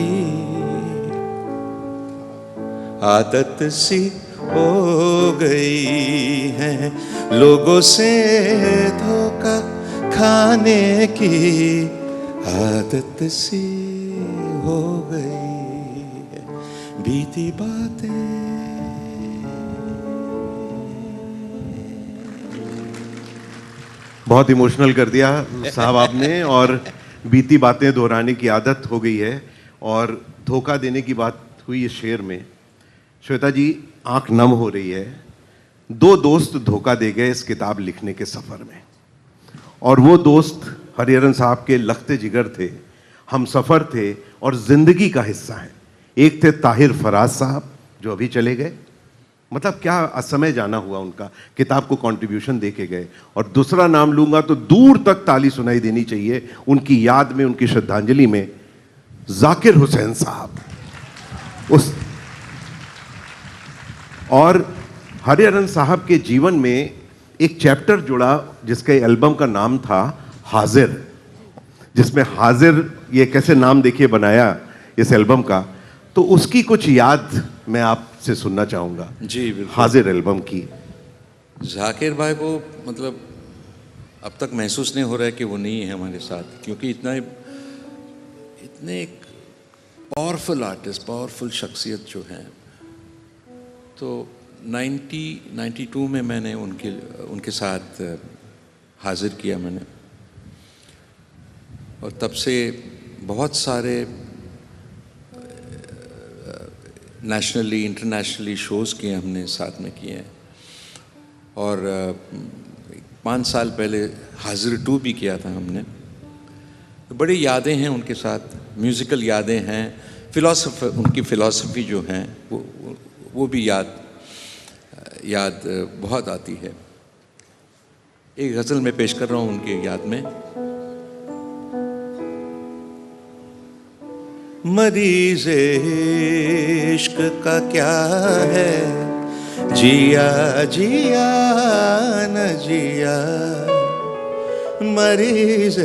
आदत सी हो गई है, लोगों से धोखा खाने की आदत सी हो गई है, बीती बातें। बहुत इमोशनल कर दिया साहब आपने, और बीती बातें दोहराने की आदत हो गई है, और धोखा देने की बात हुई इस शेर में। श्वेता जी, आंख नम हो रही है। दो दोस्त धोखा दे गए इस किताब लिखने के सफर में, और वो दोस्त हरिहरन साहब के लख्ते जिगर थे, हम सफर थे और जिंदगी का हिस्सा है। एक थे ताहिर फराज साहब जो अभी चले गए, मतलब क्या असमय जाना हुआ उनका, किताब को कंट्रीब्यूशन दे के गए। और दूसरा नाम लूंगा तो दूर तक ताली सुनाई देनी चाहिए उनकी याद में, उनकी श्रद्धांजलि में, जाकिर हुसैन साहब। उस और हरिहरन साहब के जीवन में एक चैप्टर जुड़ा जिसके एल्बम का नाम था हाजिर, जिसमें हाजिर ये कैसे नाम देखिए बनाया इस एल्बम का, तो उसकी कुछ याद मैं आपसे सुनना चाहूंगा। जी बिल्कुल। हाजिर एल्बम की। जाकिर भाई को मतलब अब तक महसूस नहीं हो रहा है कि वो नहीं है हमारे साथ, क्योंकि इतने एक पावरफुल आर्टिस्ट, पावरफुल शख्सियत जो है। तो 92 में मैंने उनके साथ हाजिर किया मैंने, और तब से बहुत सारे नेशनली इंटरनेशनली शोज़ किए हमने, साथ में किए हैं। और 5 साल पहले हाजिर 2 भी किया था हमने। तो बड़ी यादें हैं उनके साथ, म्यूज़िकल यादें हैं, उनकी फ़िलॉसफी जो हैं वो भी याद बहुत आती है। एक गज़ल में पेश कर रहा हूँ उनकी याद में। मरीज़ इश्क का क्या है, जिया जिया न जिया, मरीज़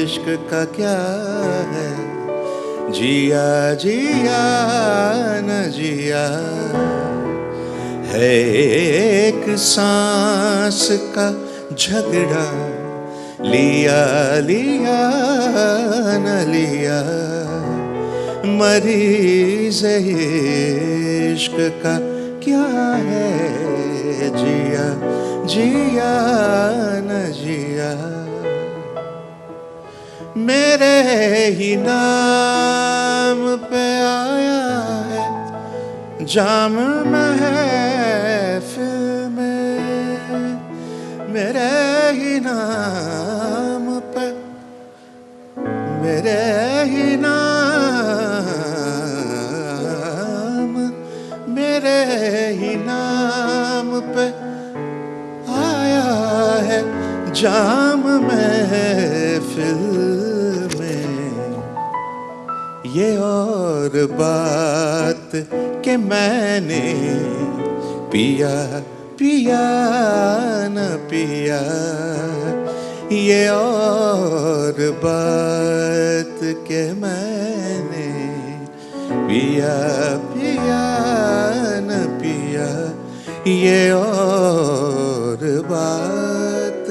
इश्क का क्या है, जिया जिया न जिया, है एक सांस का झगड़ा, लिया लिया न लिया, मरीज़ इश्क का क्या है, जिया जिया न जिया, मेरे ही नाम पे आया है जाम महफिल में, मेरे ही नाम पे, मेरे ही नाम, मेरे ही नाम पे आया है जाम महफिल में। ये और बात कि मैंने पिया पिया न पिया, ये और बात के मैंने पिया पिया न पिया, ये और बात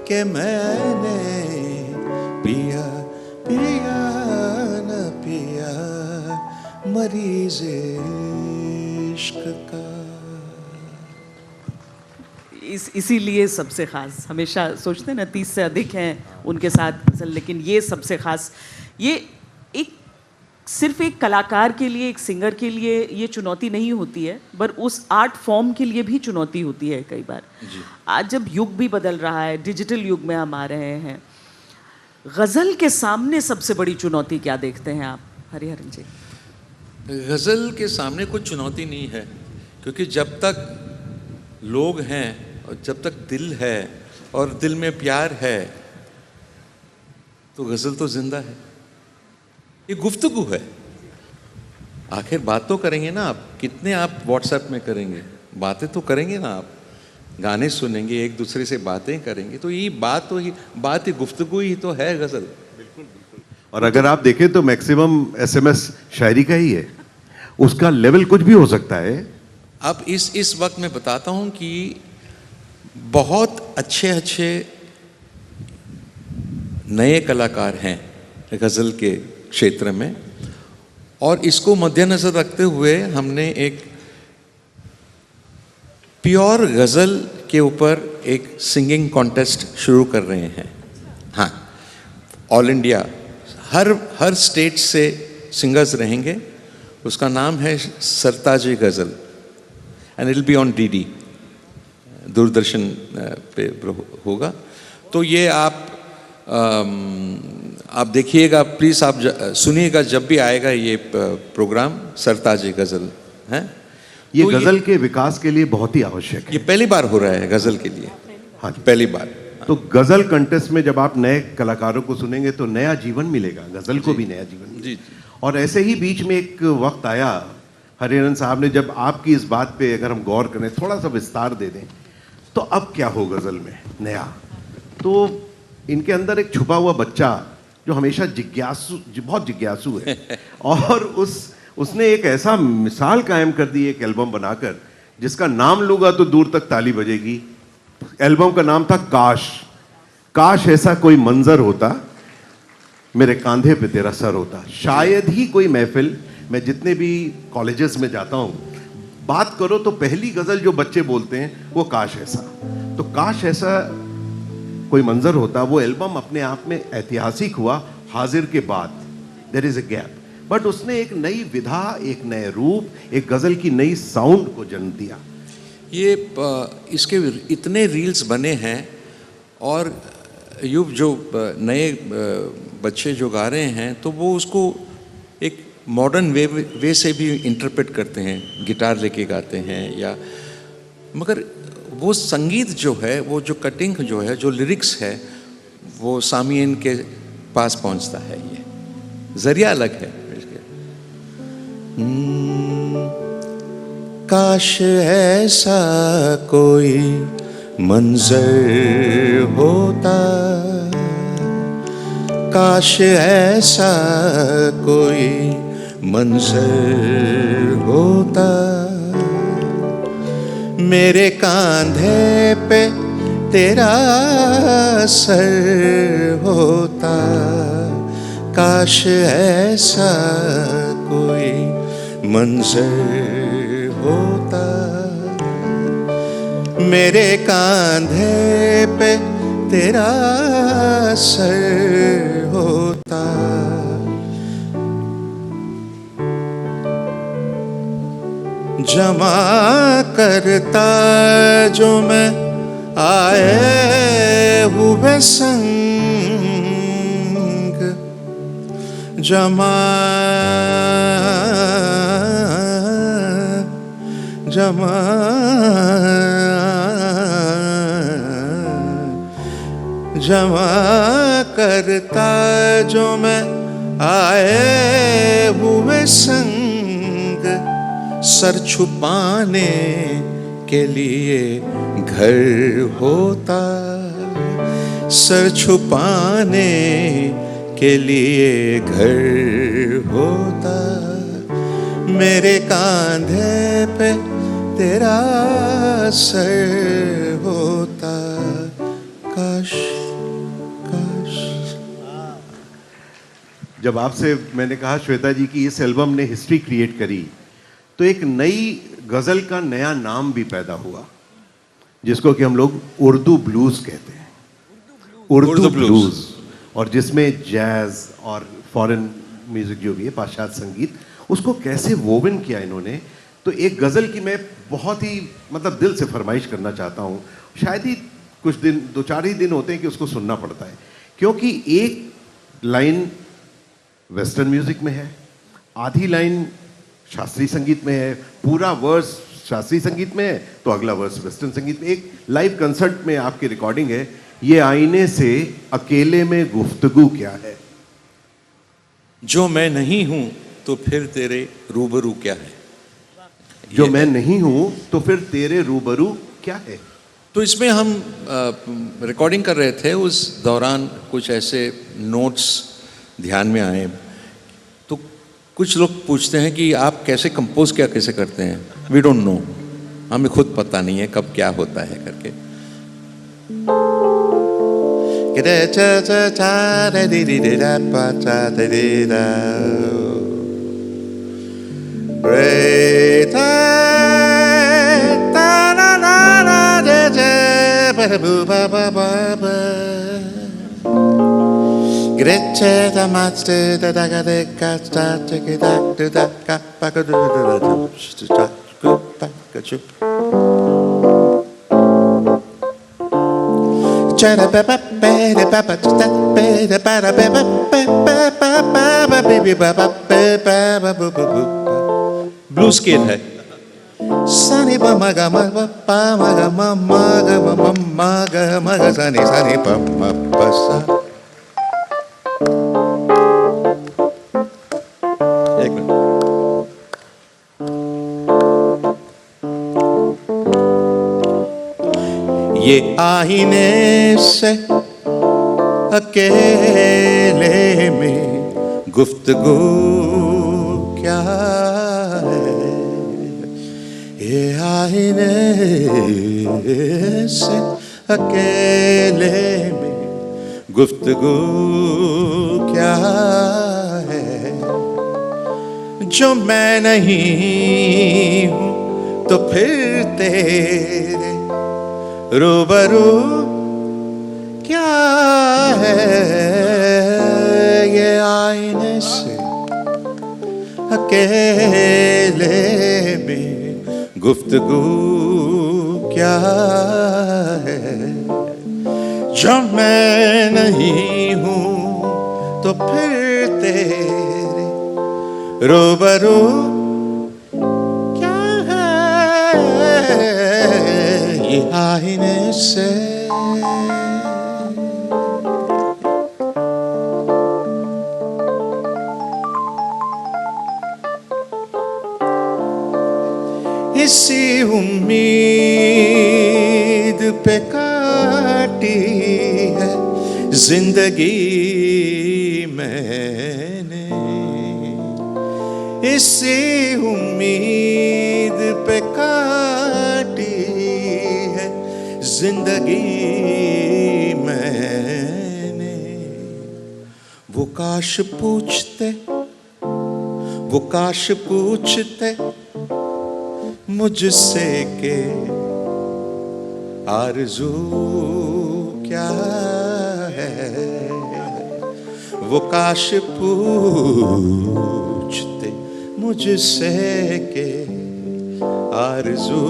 के मैंने पिया पिया न पिया, मरीज़ इश्क का। इसीलिए सबसे ख़ास, हमेशा सोचते हैं ना 30 से अधिक हैं उनके साथ गज़ल, लेकिन ये सबसे ख़ास। ये एक सिर्फ एक कलाकार के लिए, एक सिंगर के लिए ये चुनौती नहीं होती है, पर उस आर्ट फॉर्म के लिए भी चुनौती होती है कई बार। आज जब युग भी बदल रहा है, डिजिटल युग में हम आ रहे हैं, गज़ल के सामने सबसे बड़ी चुनौती क्या देखते हैं आप हरिहरन जी? गज़ल के सामने कोई चुनौती नहीं है, क्योंकि जब तक लोग हैं और जब तक दिल है और दिल में प्यार है तो गज़ल तो जिंदा है। ये गुफ्तगू है, आखिर बात तो करेंगे ना आप, कितने आप व्हाट्सएप में करेंगे, बातें तो करेंगे ना आप, गाने सुनेंगे, एक दूसरे से बातें करेंगे, तो ये बात ही गुफ्तगू ही तो है गज़ल। बिल्कुल बिल्कुल। और अगर आप देखें तो मैक्सिमम SMS शायरी का ही है, उसका लेवल कुछ भी हो सकता है, अब इस वक्त मैं बताता हूँ कि बहुत अच्छे अच्छे नए कलाकार हैं गज़ल के क्षेत्र में, और इसको मद्देनज़र रखते हुए हमने एक प्योर गज़ल के ऊपर एक सिंगिंग कॉन्टेस्ट शुरू कर रहे हैं। हाँ, ऑल इंडिया हर स्टेट से सिंगर्स रहेंगे। उसका नाम है Sartaj Ghazal, and it will be on DD, Doordarshan पे होगा। तो ये आप देखिएगा प्लीज़, आप सुनिएगा जब भी आएगा ये प्रोग्राम सरताज गज़ल है। ये तो गज़ल के विकास के लिए बहुत ही आवश्यक है। ये पहली बार हो रहा है गज़ल के लिए। हाँ, पहली बार। तो गज़ल कंटेस्ट में जब आप नए कलाकारों को सुनेंगे तो नया जीवन मिलेगा, गज़ल को भी नया जीवन मिलेगा। जी। और ऐसे ही बीच में एक वक्त आया हरिहरन साहब ने, जब आपकी इस बात पे अगर हम गौर करें, थोड़ा सा विस्तार दे दें, तो अब क्या हो गज़ल में नया। तो इनके अंदर एक छुपा हुआ बच्चा जो हमेशा बहुत जिज्ञासु है और उसने एक ऐसा मिसाल कायम कर दी एक एल्बम बनाकर, जिसका नाम लूंगा तो दूर तक ताली बजेगी। एल्बम का नाम था काश ऐसा कोई मंजर होता, मेरे कांधे पे तेरा सर होता। शायद ही कोई महफिल, मैं जितने भी कॉलेजेस में जाता हूँ, बात करो तो पहली गज़ल जो बच्चे बोलते हैं वो काश ऐसा। तो काश ऐसा कोई मंजर होता, वो एल्बम अपने आप में ऐतिहासिक हुआ। हाजिर के बाद there is a gap, but उसने एक नई विधा, एक नए रूप, एक गज़ल की नई साउंड को जन्म दिया। ये इसके इतने रील्स बने हैं, और युव जो नए बच्चे जो गा रहे हैं, तो वो उसको एक मॉडर्न वे से भी इंटरप्रेट करते हैं, गिटार लेके गाते हैं या, मगर वो संगीत जो है, वो जो कटिंग जो है, जो लिरिक्स है, वो सामीन के पास पहुंचता है। ये जरिया अलग है। काश ऐसा कोई मंजर होता, काश ऐसा कोई मंजर होता, मेरे कांधे पे तेरा सर होता, काश ऐसा कोई मंजर होता, मेरे कांधे पे तेरा सर होता। जमा करता जो मैं आए हुए संग, जमा करता जो मैं आए हुए संग, सर छुपाने के लिए घर होता, सर छुपाने के लिए घर होता, मेरे कांधे पे तेरा सर होता, काश काश। जब आपसे मैंने कहा श्वेता जी की इस एल्बम ने हिस्ट्री क्रिएट करी, तो एक नई गज़ल का नया नाम भी पैदा हुआ, जिसको कि हम लोग उर्दू ब्लूज कहते हैं। उर्दू ब्लूज, और जिसमें जैज और फॉरेन म्यूजिक जो भी है, पाश्चात्य संगीत, उसको कैसे वोवन किया इन्होंने। तो एक गज़ल की मैं बहुत ही मतलब दिल से फरमाइश करना चाहता हूँ। शायद ही कुछ दिन, 2-4 ही दिन होते हैं कि उसको सुनना पड़ता है, क्योंकि एक लाइन वेस्टर्न म्यूजिक में है, आधी लाइन शास्त्रीय संगीत में है, पूरा वर्स शास्त्रीय संगीत में है, तो अगला वर्स वेस्टर्न संगीत में। एक लाइव कंसर्ट में आपकी रिकॉर्डिंग है, ये आईने से अकेले में गुफ्तगू क्या है। जो मैं नहीं हूं तो फिर तेरे रूबरू क्या है। जो मैं नहीं हूं तो फिर तेरे रूबरू क्या है। तो इसमें हम रिकॉर्डिंग कर रहे थे, उस दौरान कुछ ऐसे नोट्स ध्यान में आए। तो कुछ लोग पूछते हैं कि आप कैसे कंपोज क्या कैसे करते हैं। वी डोंट नो, हमें खुद पता नहीं है कब क्या होता है करके। ब्लू स्केल है। सनी प म ग म प म ग म म ग म म ग म ग सनी सनी प म प सा। एक मिनट। ये आईने से अकेले में गुफ्तगू क्या है, ये आईने से अकेले में गुफ्तगू क्या है, जो मैं नहीं हूँ तो फिर तेरे रूबरू क्या है, ये आईने से अकेले में गुफ्तगू क्या है, जो मैं नहीं हूँ तो फिर तेरे रूबरू क्या है, ये आईने से। इसी उम्मीद पे काटी है जिंदगी मैंने, इसी उम्मीद पे काटी है जिंदगी मैंने। वो काश पूछते मुझसे के आरज़ू क्या है, वो काश पूछते मुझसे के आरज़ू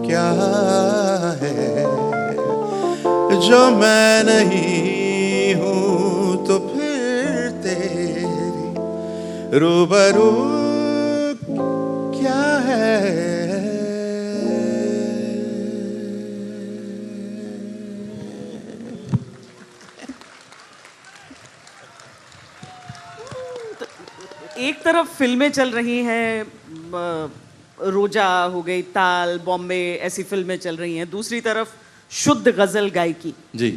क्या है, जो मैं नहीं हूँ तो फिर तेरी रूबरू क्या है। एक तरफ फिल्में चल रही हैं, रोजा हो गई, ताल, बॉम्बे, ऐसी फिल्में चल रही हैं, दूसरी तरफ शुद्ध गजल गायकी। जी।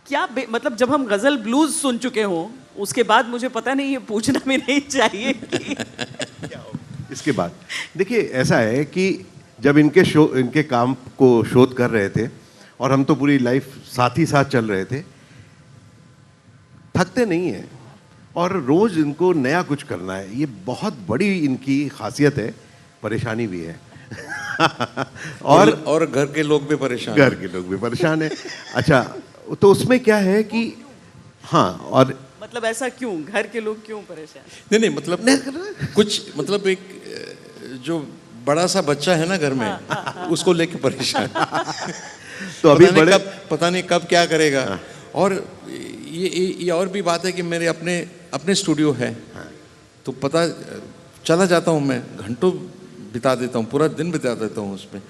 क्या मतलब जब हम गजल ब्लूज सुन चुके हों उसके बाद मुझे पता नहीं, ये पूछना भी नहीं चाहिए कि इसके बाद देखिए ऐसा है कि जब इनके काम को शोध कर रहे थे और हम तो पूरी लाइफ साथ ही साथ चल रहे थे, थकते नहीं हैं और रोज इनको नया कुछ करना है, ये बहुत बड़ी इनकी खासियत है, परेशानी भी है। और घर के लोग भी परेशान है। अच्छा, तो उसमें क्या है कि हाँ, और मतलब ऐसा क्यों, घर के लोग क्यों परेशान? नहीं मतलब कुछ मतलब एक जो बड़ा सा बच्चा है ना घर में, उसको लेके परेशान। तो अभी पता नहीं कब क्या करेगा। और ये और भी बात है कि मेरे अपने स्टूडियो है, तो पता चला जाता हूँ, मैं घंटों बिता देता हूँ, पूरा दिन बिता देता हूँ उसमें।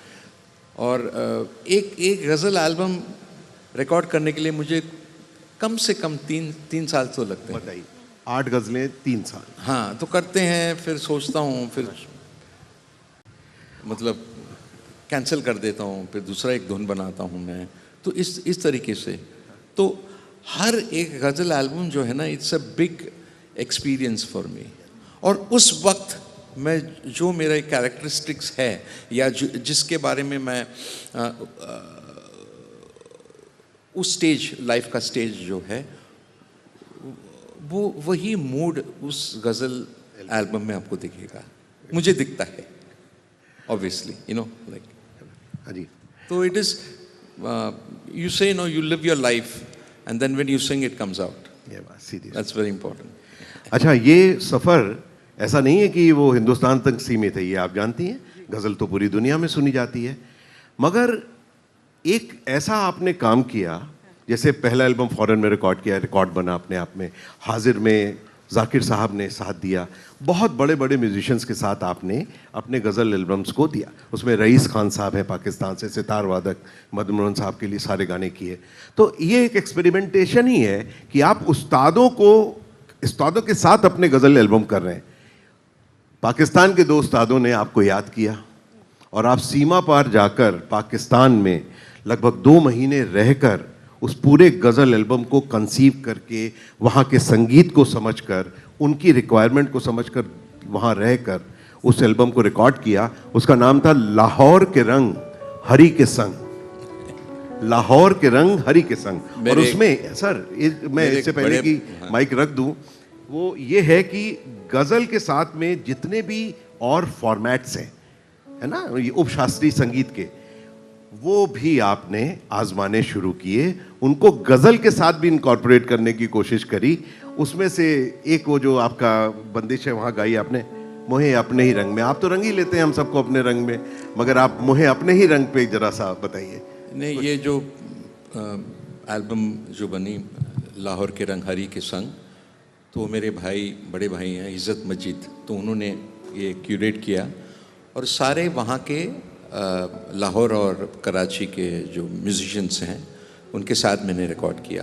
और एक गज़ल एल्बम रिकॉर्ड करने के लिए मुझे कम से कम तीन साल तो लगते हैं। बताइए, 8 गज़लें 3 साल। हाँ, तो करते हैं, फिर सोचता हूँ, फिर मतलब कैंसिल कर देता हूँ, फिर दूसरा एक धुन बनाता हूँ मैं। तो इस तरीके से तो हर एक गज़ल एल्बम जो है ना, it's a big experience for me. और उस वक्त मैं जो मेरा कैरेक्टरिस्टिक्स है या जिसके बारे में मैं उस स्टेज, लाइफ का स्टेज जो है, वो वही मूड उस गज़ल एल्बम में आपको दिखेगा, मुझे दिखता है ऑब्वियसली, यू नो, लाइक। हाँ जी। तो it is, you say no, you live your life and then when you sing it comes out, ये बात सीधी। That's very important. अच्छा, ये सफ़र ऐसा नहीं है कि वो हिंदुस्तान तक सीमित है, ये आप जानती हैं, गज़ल तो पूरी दुनिया में सुनी जाती है। मगर एक ऐसा आपने काम किया, जैसे पहला एल्बम फॉरेन में रिकॉर्ड किया, रिकॉर्ड बना अपने आप में, हाजिर में जाकिर साहब ने साथ दिया, बहुत बड़े बड़े म्यूजिशियंस के साथ आपने अपने गज़ल एल्बम्स को दिया। उसमें रईस खान साहब हैं पाकिस्तान से, सितार वादक, मदन मोहन साहब के लिए सारे गाने किए। तो ये एक एक्सपेरिमेंटेशन ही है कि आप उस्तादों के साथ अपने गज़ल एल्बम कर रहे हैं। पाकिस्तान के 2 उस्तादों ने आपको याद किया और आप सीमा पार जाकर पाकिस्तान में लगभग 2 महीने रहकर उस पूरे गज़ल एल्बम को कंसीव करके, वहाँ के संगीत को समझकर, उनकी रिक्वायरमेंट को समझकर, वहाँ रहकर उस एल्बम को रिकॉर्ड किया। उसका नाम था लाहौर के रंग हरी के संग। लाहौर के रंग हरी के संग। और उसमें सर, मैं इससे पहले कि माइक रख दूं, वो ये है कि गज़ल के साथ में जितने भी और फॉर्मेट्स हैं, है ना, ये उपशास्त्रीय संगीत के, वो भी आपने आजमाने शुरू किए, उनको गज़ल के साथ भी इनकॉर्पोरेट करने की कोशिश करी। उसमें से एक वो जो आपका बंदिश है वहाँ गाई आपने, मोहे अपने ही रंग में। आप तो रंग ही लेते हैं हम सबको अपने रंग में, मगर आप मोहे अपने ही रंग पे जरा सा बताइए। नहीं, ये जो एल्बम जो बनी लाहौर के रंग हरी के संग, तो मेरे भाई, बड़े भाई हैं इज़्ज़त मजीद, तो उन्होंने ये क्यूरेट किया और सारे वहाँ के लाहौर और कराची के जो म्यूजिशियंस हैं उनके साथ मैंने रिकॉर्ड किया।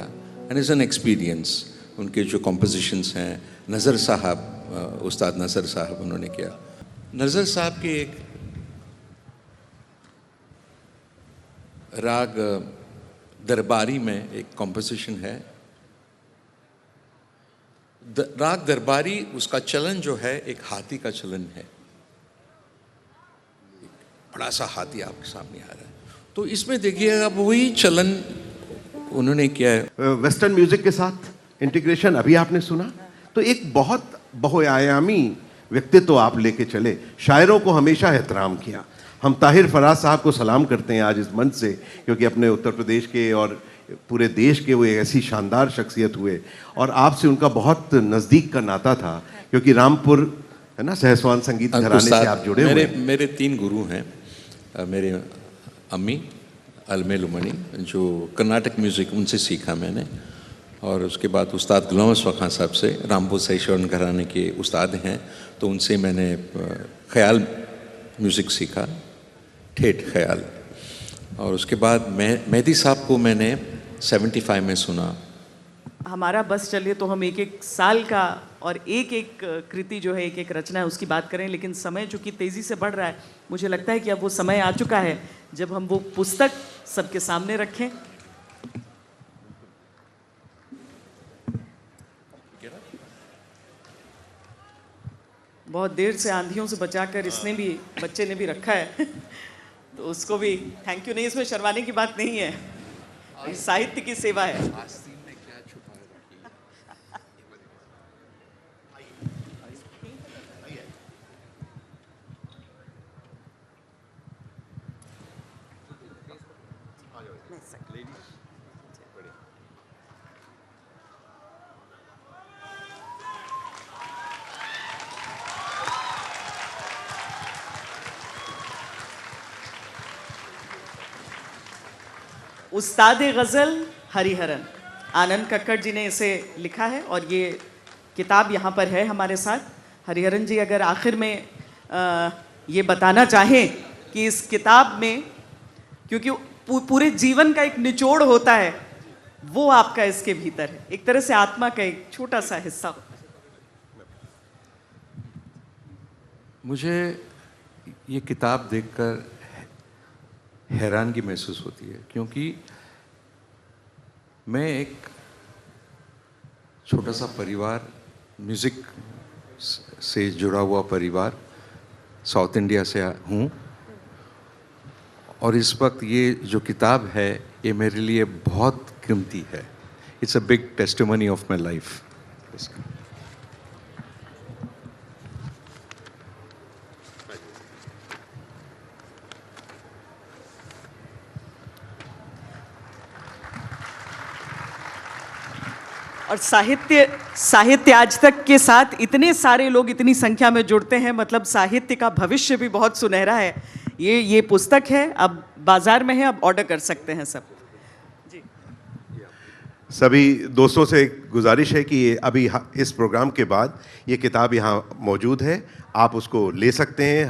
And is an experience. उनके जो कॉम्पोजिशंस हैं, नज़र साहब, उस्ताद नज़र साहब, उन्होंने किया। नज़र साहब के एक राग दरबारी में एक कॉम्पोजिशन है, राग दरबारी, उसका चलन जो है एक हाथी का चलन है, बड़ा सा हाथी आपके सामने आ रहा है। तो इसमें देखिएगा वही चलन उन्होंने किया है। वेस्टर्न म्यूजिक के साथ इंटीग्रेशन अभी आपने सुना, तो एक बहुत बहुआयामी व्यक्तित्व आप लेके चले, शायरों को हमेशा एहतराम किया। हम ताहिर फराज साहब को सलाम करते हैं आज इस मंच से, क्योंकि अपने उत्तर प्रदेश के और पूरे देश के वो एक ऐसी शानदार शख्सियत हुए और आपसे उनका बहुत नज़दीक का नाता था, क्योंकि रामपुर, है ना, सहसवान संगीत घराने से आप जुड़े हुए हैं। मेरे 3 गुरु हैं। मेरे अम्मी अलमे लुमनी, जो कर्नाटक म्यूज़िक, उनसे सीखा मैंने, और उसके बाद उस्ताद गुलाम अशफाक खान साहब से, रामपुर सहसवान घराने के उस्ताद हैं, तो उनसे मैंने ख्याल म्यूज़िक सीखा, ठेठ ख्याल। और उसके बाद मेहदी साहब को मैंने 75 में सुना। हमारा बस चलिए तो हम एक एक साल का और एक एक कृति जो है, एक एक रचना है, उसकी बात करें, लेकिन समय चूँकि तेज़ी से बढ़ रहा है, मुझे लगता है कि अब वो समय आ चुका है जब हम वो पुस्तक सबके सामने रखें। बहुत देर से आंधियों से बचाकर इसने भी, बच्चे ने भी रखा है तो उसको भी थैंक यू। नहीं, इसमें शर्माने की बात नहीं है, साहित्य की सेवा है। उस्ताद गज़ल हरिहरन, आनंद कक्कड़ जी ने इसे लिखा है और ये किताब यहाँ पर है हमारे साथ। हरिहरन जी, अगर आखिर में ये बताना चाहें कि इस किताब में, क्योंकि पूरे जीवन का एक निचोड़ होता है, वो आपका इसके भीतर है, एक तरह से आत्मा का एक छोटा सा हिस्सा होता है। मुझे ये किताब देखकर हैरानगी महसूस होती है, क्योंकि मैं एक छोटा सा परिवार, म्यूज़िक से जुड़ा हुआ परिवार, साउथ इंडिया से हूँ, और इस वक्त ये जो किताब है ये मेरे लिए बहुत कीमती है. It's a big testimony of my life. और साहित्य आज तक के साथ इतने सारे लोग इतनी संख्या में जुड़ते हैं, मतलब साहित्य का भविष्य भी बहुत सुनहरा है. ये पुस्तक है, अब बाजार में है, अब ऑर्डर कर सकते हैं सब. सभी दोस्तों से एक गुजारिश है कि अभी इस प्रोग्राम के बाद ये किताब यहाँ मौजूद है, आप उसको ले सकते हैं.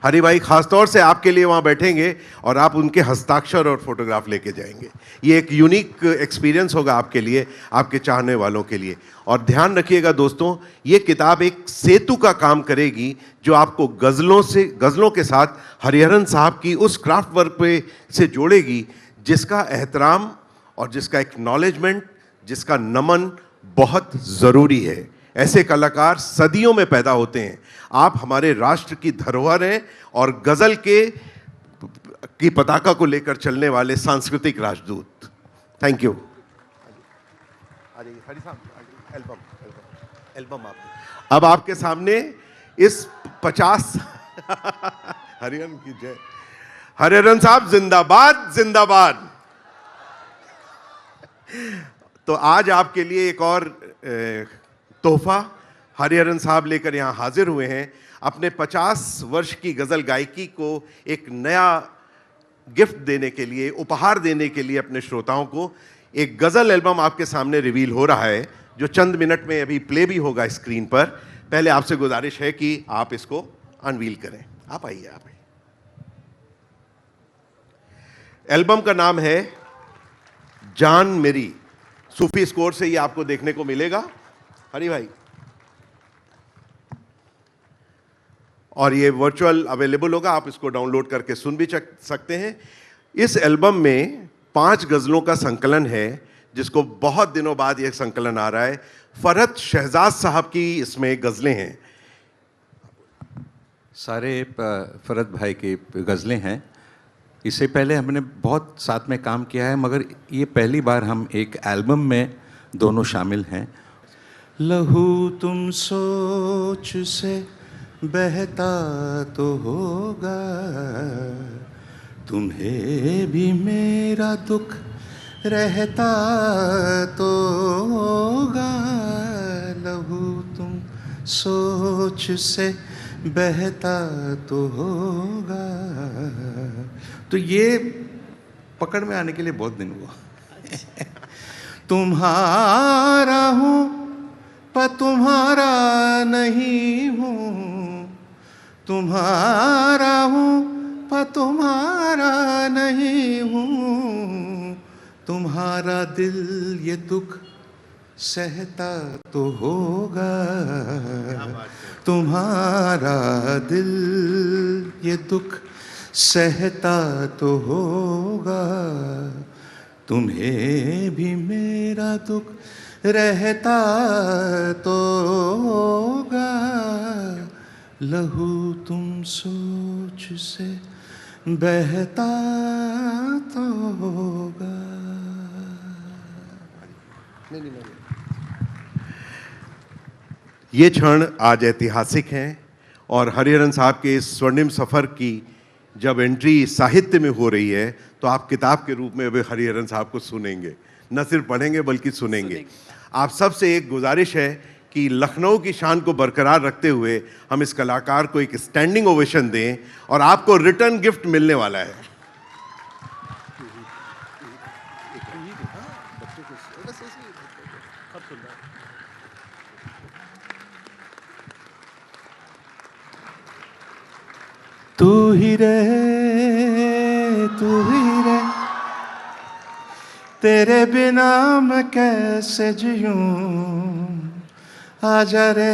हरी भाई ख़ास तौर से आपके लिए वहाँ बैठेंगे और आप उनके हस्ताक्षर और फोटोग्राफ लेके जाएंगे. ये एक यूनिक एक्सपीरियंस होगा आपके लिए, आपके चाहने वालों के लिए. और ध्यान रखिएगा दोस्तों, ये किताब एक सेतु का काम करेगी जो आपको गज़लों के साथ हरिहरन साहब की उस क्राफ्ट वर्क पे से जोड़ेगी जिसका एहतराम और जिसका एक्नॉलेजमेंट, जिसका नमन बहुत ज़रूरी है. ऐसे कलाकार सदियों में पैदा होते हैं. आप हमारे राष्ट्र की धरोहर हैं और गज़ल की पताका को लेकर चलने वाले सांस्कृतिक राजदूत. Thank you. एल्बम अब आपके सामने इस 50 हरिहरन की जय. हरिहरन साहब जिंदाबाद जिंदाबाद. तो आज आपके लिए एक और तोहफा हरिहरन साहब लेकर यहाँ हाजिर हुए हैं. अपने 50 वर्ष की गज़ल गायकी को एक नया गिफ्ट देने के लिए, उपहार देने के लिए अपने श्रोताओं को एक गज़ल एल्बम आपके सामने रिवील हो रहा है जो चंद मिनट में अभी प्ले भी होगा स्क्रीन पर. पहले आपसे गुजारिश है कि आप इसको अनवील करें. आप आइए. एल्बम का नाम है जान मेरी. सूफी स्कोर से ये आपको देखने को मिलेगा हरी भाई, और ये वर्चुअल अवेलेबल होगा. आप इसको डाउनलोड करके सुन भी सकते हैं. इस एल्बम में 5 गज़लों का संकलन है जिसको बहुत दिनों बाद ये संकलन आ रहा है. फरहत शहजाद साहब की इसमें गज़लें हैं. सारे फरहत भाई की गज़लें हैं. इससे पहले हमने बहुत साथ में काम किया है, मगर ये पहली बार हम एक एल्बम में दोनों शामिल हैं. लहू तुम सोच से बहता तो होगा, तुम्हें भी मेरा दुख रहता तो होगा. लहू तुम सोच से बहता तो होगा. तो ये पकड़ में आने के लिए बहुत दिन हुआ. तुम्हारा हूँ पर तुम्हारा नहीं हूँ, तुम्हारा हूँ पर तुम्हारा नहीं हूँ. तुम्हारा दिल ये दुख सहता तो होगा, तुम्हारा दिल ये दुख सहता तो होगा. तुम्हें भी मेरा दुख रहता तो होगा. लहू तुम सोच से बहता तो होगा. ये क्षण आज ऐतिहासिक हैं और हरिहरन साहब के इस स्वर्णिम सफ़र की जब एंट्री साहित्य में हो रही है तो आप किताब के रूप में अभी हरिहरन साहब को सुनेंगे, न सिर्फ पढ़ेंगे बल्कि सुनेंगे. आप सबसे एक गुजारिश है कि लखनऊ की शान को बरकरार रखते हुए हम इस कलाकार को एक स्टैंडिंग ओवेशन दें और आपको रिटर्न गिफ्ट मिलने वाला है. तू ही रहे तेरे बिना मैं कैसे जीऊं. आजा रे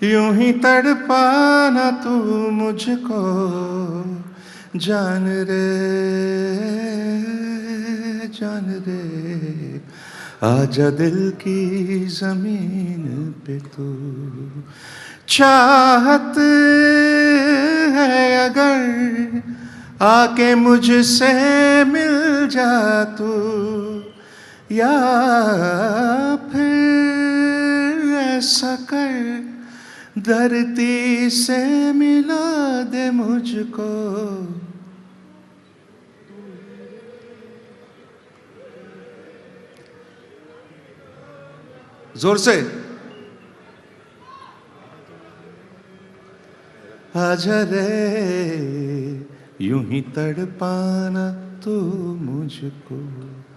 यूं ही तड़पाना तू मुझको. जान रे आजा दिल की जमीन पे तू, चाहत है अगर आके मुझसे मिल जा तू, या फिर ऐसा कर धरती से मिला दे मुझको। जोर से आजा रे यूं ही तड़पाना तू मुझको।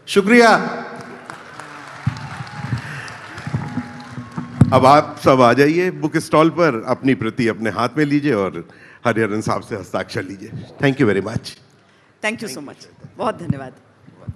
शुक्रिया। अब आप सब आ जाइए बुक स्टॉल पर, अपनी प्रति अपने हाथ में लीजिए और हरिहरन साहब से हस्ताक्षर लीजिए। Thank you very much. Thank you so much, बहुत धन्यवाद।